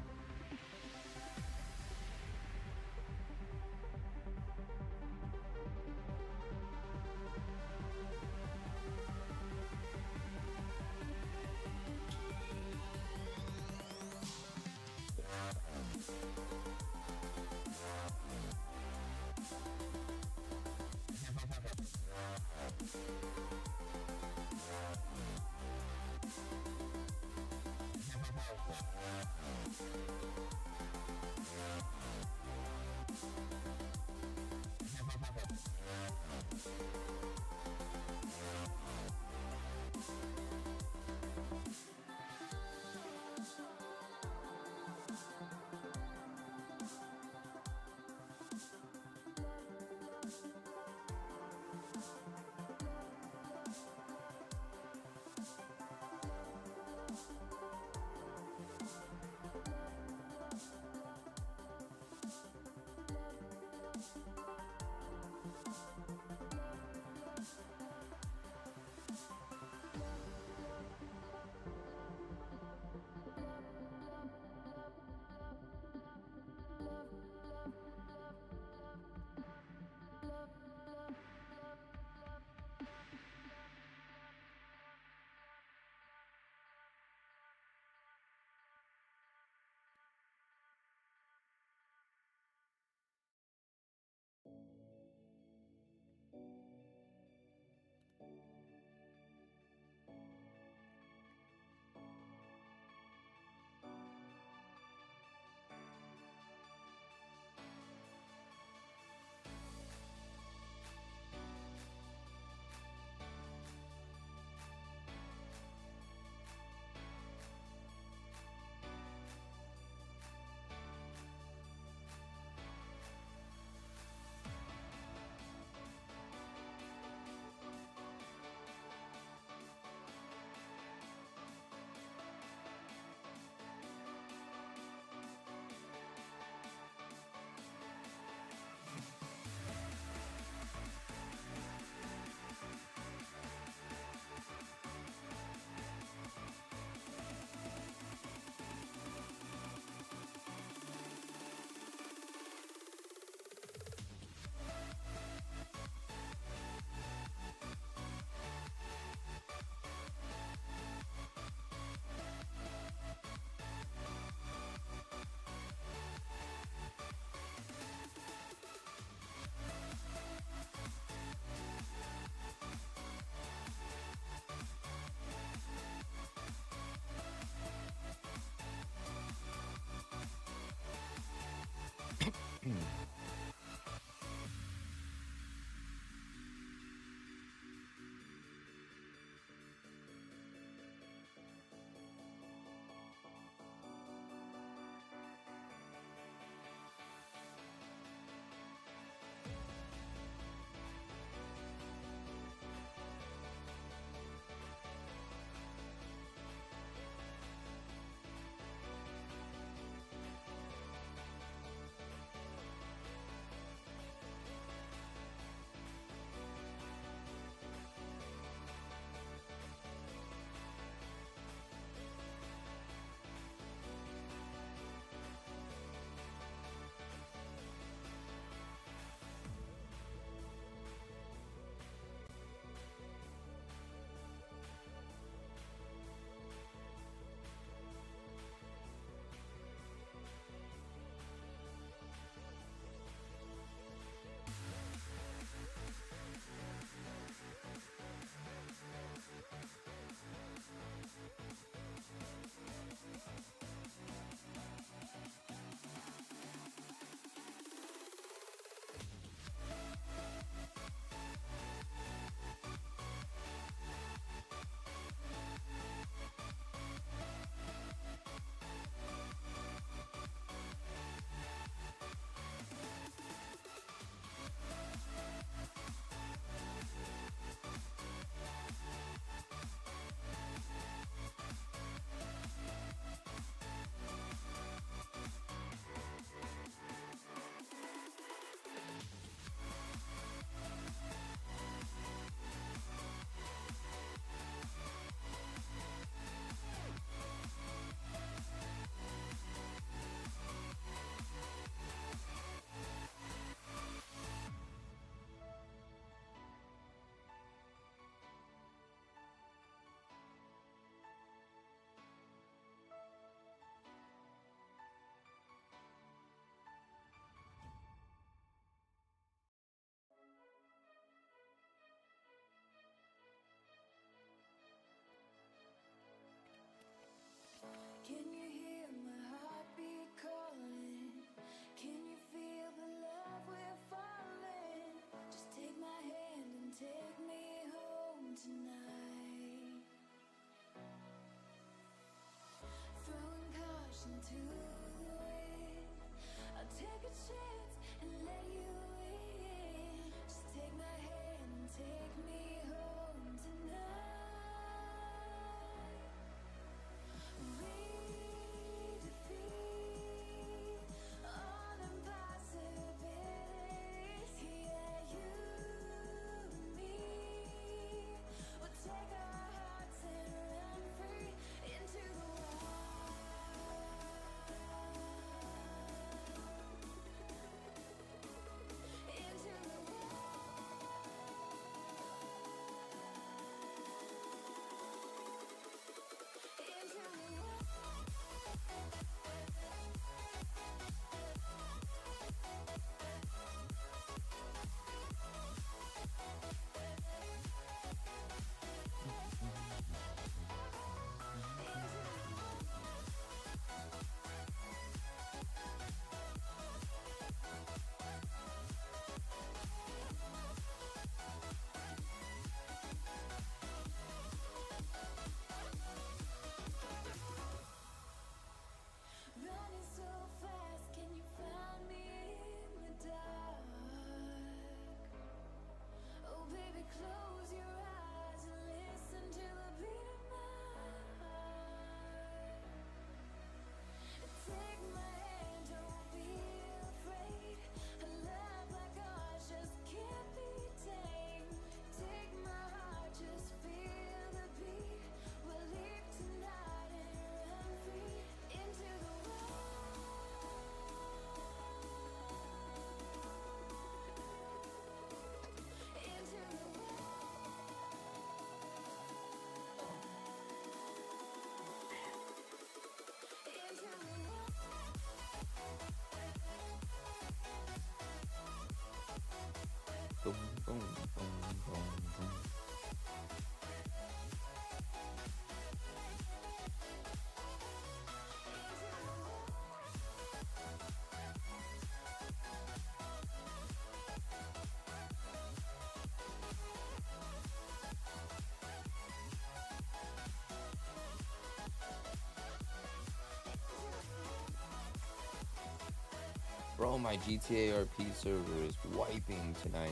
Bro, my GTA RP server is wiping tonight.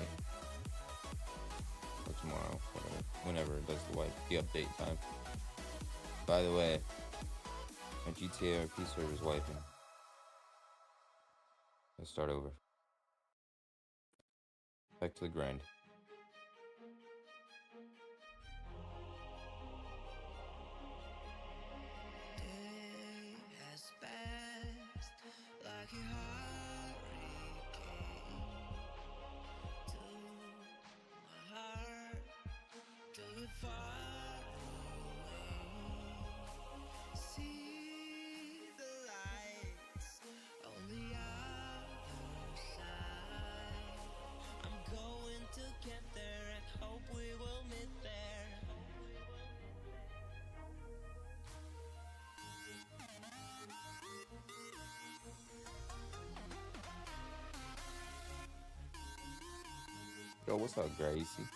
Or tomorrow, whenever it does the update time. By the way, my GTA RP server is wiping. Let's start over. Back to the grind. Day has passed like a hurricane to my heart, till it far away. See the lights on the other side. I'm going to get there and hope we will meet there. Yo, what's up, Gracie?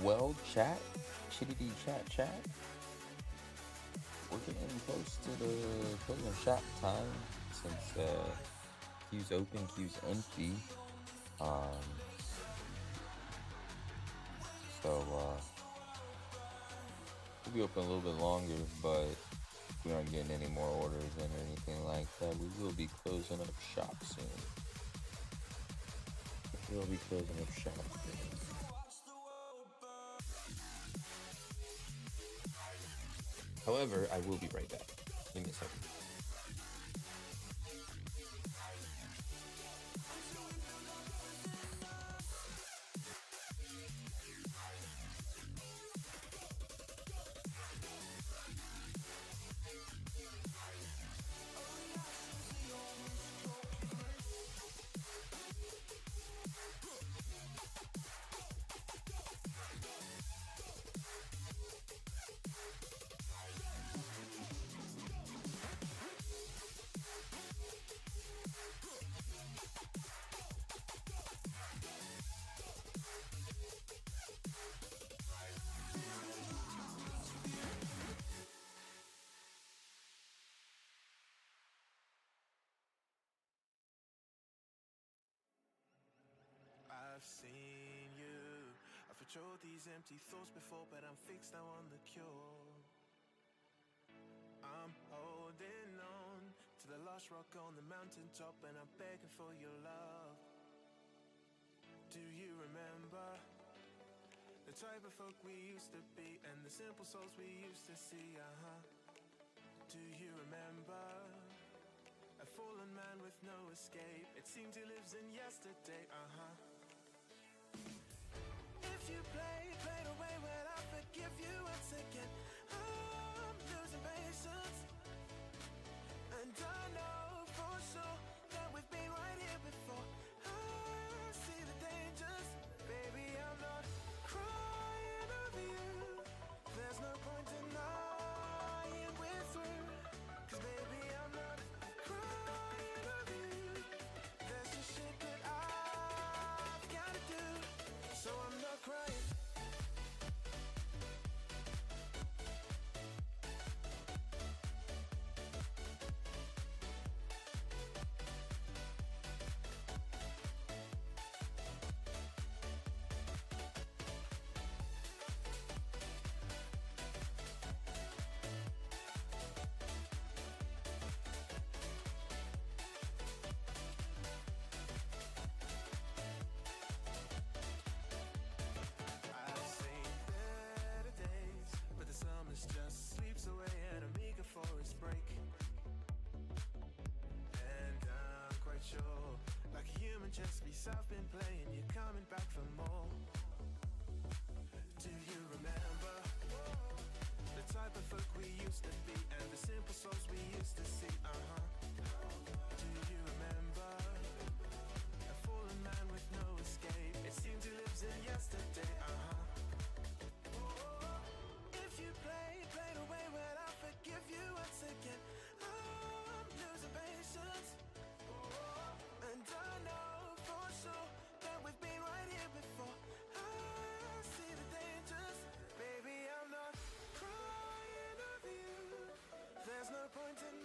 Well, chat, chittity chat. We're getting close to the closing shop time since queue's open, queue's empty. So we'll be open a little bit longer, but if we aren't getting any more orders in or anything like that, we will be closing up shop soon. We'll be closing up shop soon. However, I will be right back. Give me a second. I've seen you. I've patrolled these empty thoughts before, but I'm fixed now on the cure. I'm holding on to the last rock on the mountaintop, and I'm begging for your love. Do you remember the type of folk we used to be, and the simple souls we used to see? Do you remember a fallen man with no escape? It seems he lives in yesterday. If you played away, well, I forgive you once again. I'm losing patience, and I know for sure that we've been right here before. I see the dangers, baby, I'm not crying over you. There's no point denying we're through, 'cause baby, I'm not crying over you. There's just shit that I've gotta do, so I'm not crying. I've seen better days, but the summer just sleeps away, and I'm eager for its break. And I'm quite sure, like a human chess piece I've been playing, you're coming back for more. Do you remember the type of folk we used to be, and the simple souls we used to see? Do you remember a fallen man with no escape? It seems he lives in yesterday. If you played away, well, I'll forgive you once again. I'm losing patience, and I know for sure that we've been right here before. I see the dangers, baby, I'm not crying over you. There's no point in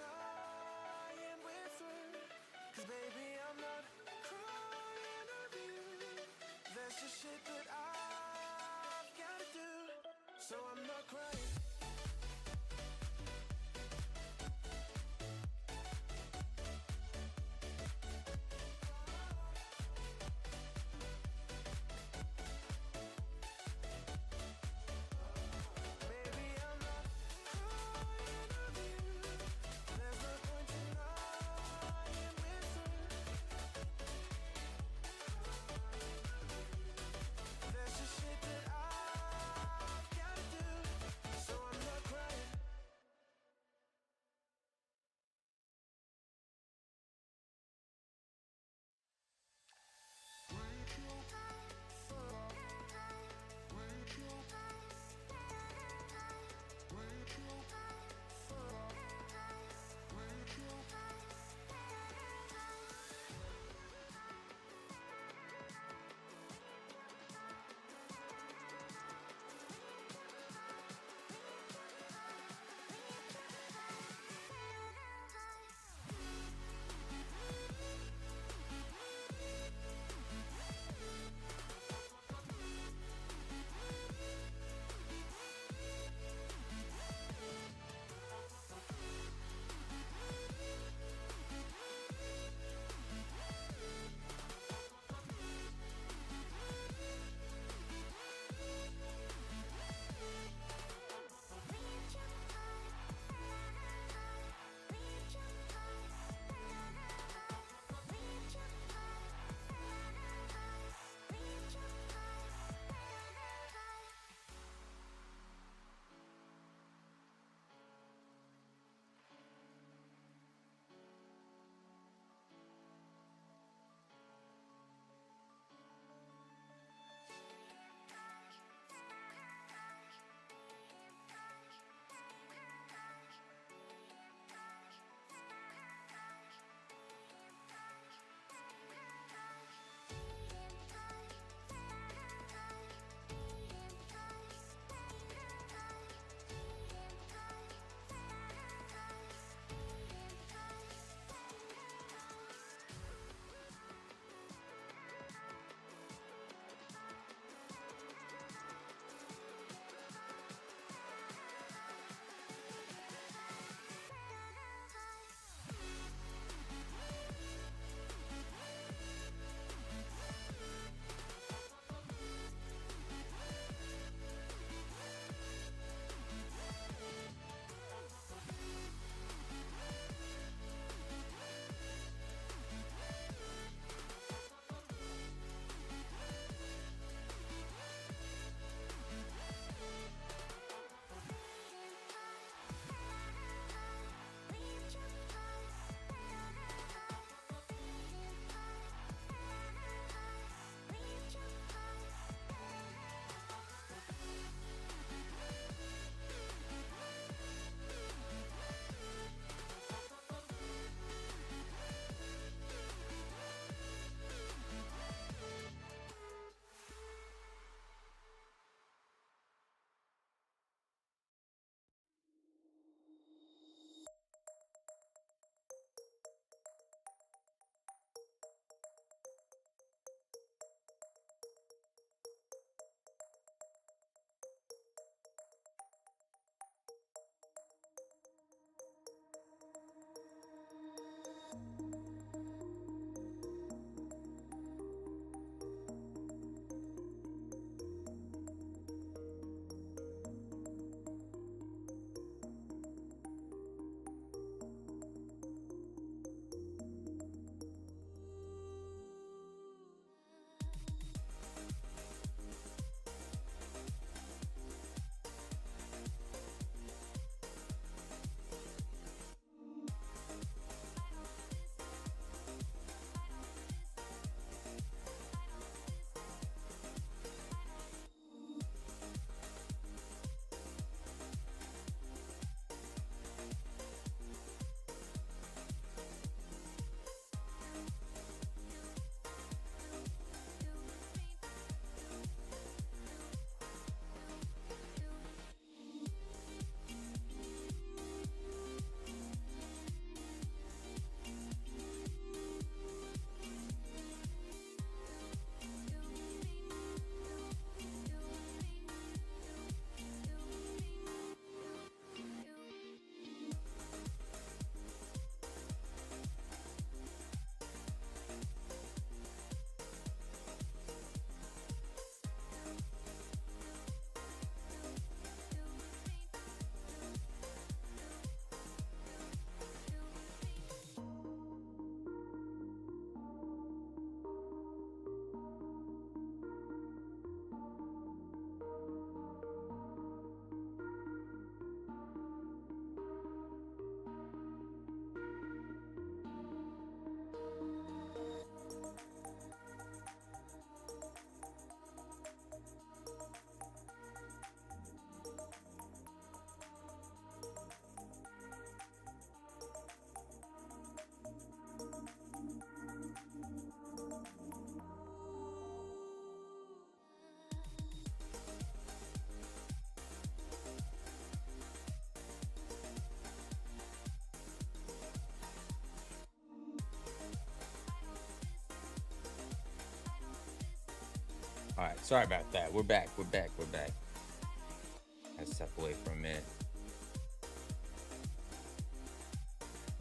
All right, sorry about that. We're back. We're back. We're back. I step away for a minute.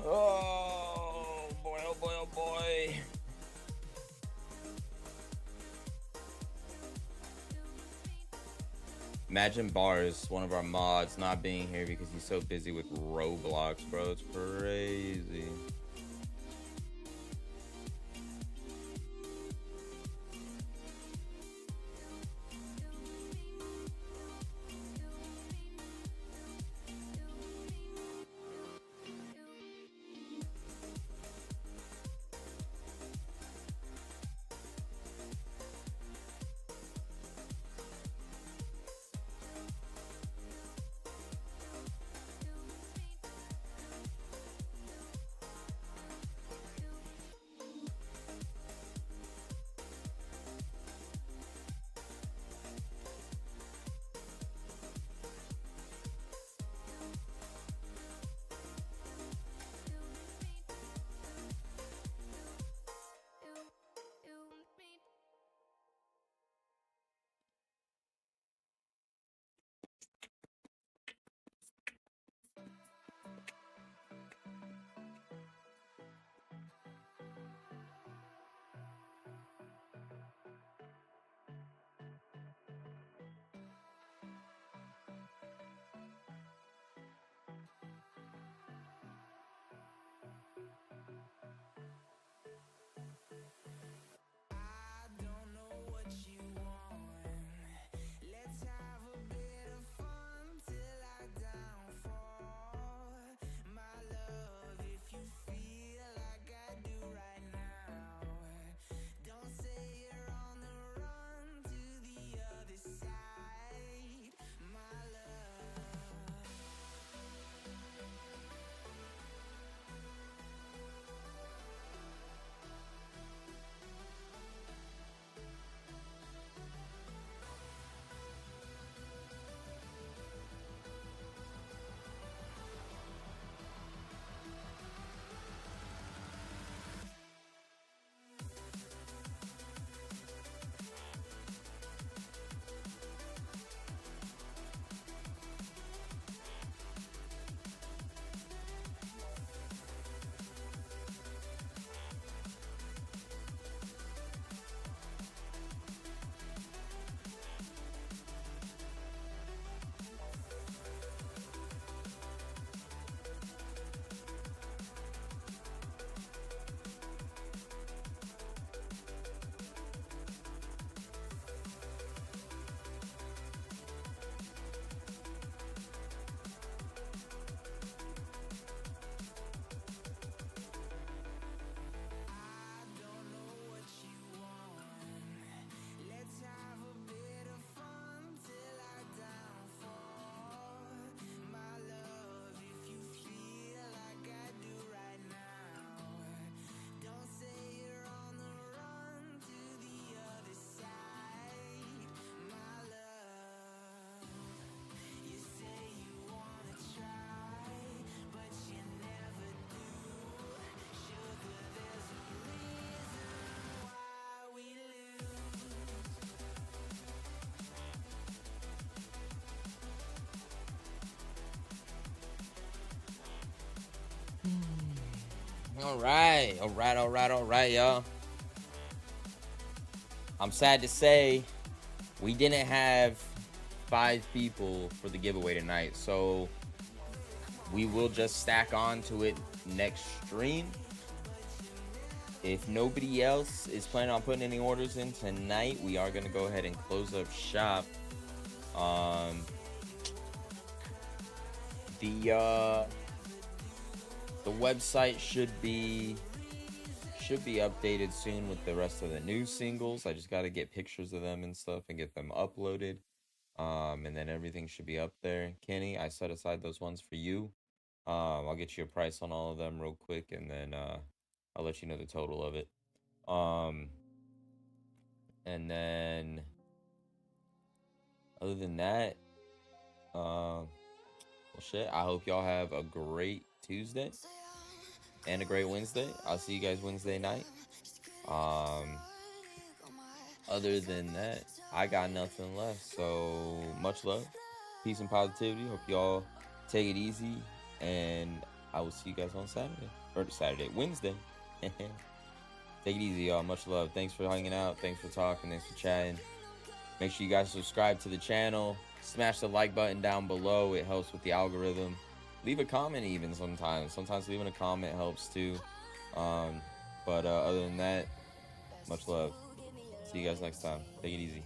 Oh boy! Oh boy! Oh boy! Imagine Bars, one of our mods, not being here because he's so busy with Roblox, bro. It's crazy. All right, all right, all right, all right, y'all. I'm sad to say we didn't have 5 people for the giveaway tonight, so we will just stack on to it next stream. If nobody else is planning on putting any orders in tonight, we are going to go ahead and close up shop. The website should be updated soon with the rest of the new singles. I just got to get pictures of them and stuff and get them uploaded. And then everything should be up there. Kenny, I set aside those ones for you. I'll get you a price on all of them real quick, and then I'll let you know the total of it. And then other than that, well, shit. I hope y'all have a great Tuesday and a great Wednesday. I'll see you guys Wednesday night. other than that, I got nothing left. So much love, peace and positivity. Hope y'all take it easy, and I will see you guys on Wednesday. Take it easy, y'all. Much love. Thanks for hanging out. Thanks for talking. Thanks for chatting. Make sure you guys subscribe to the channel. Smash the like button down below. It helps with the algorithm. Leave a comment even sometimes. Sometimes leaving a comment helps too. But other than that, much love. See you guys next time. Take it easy.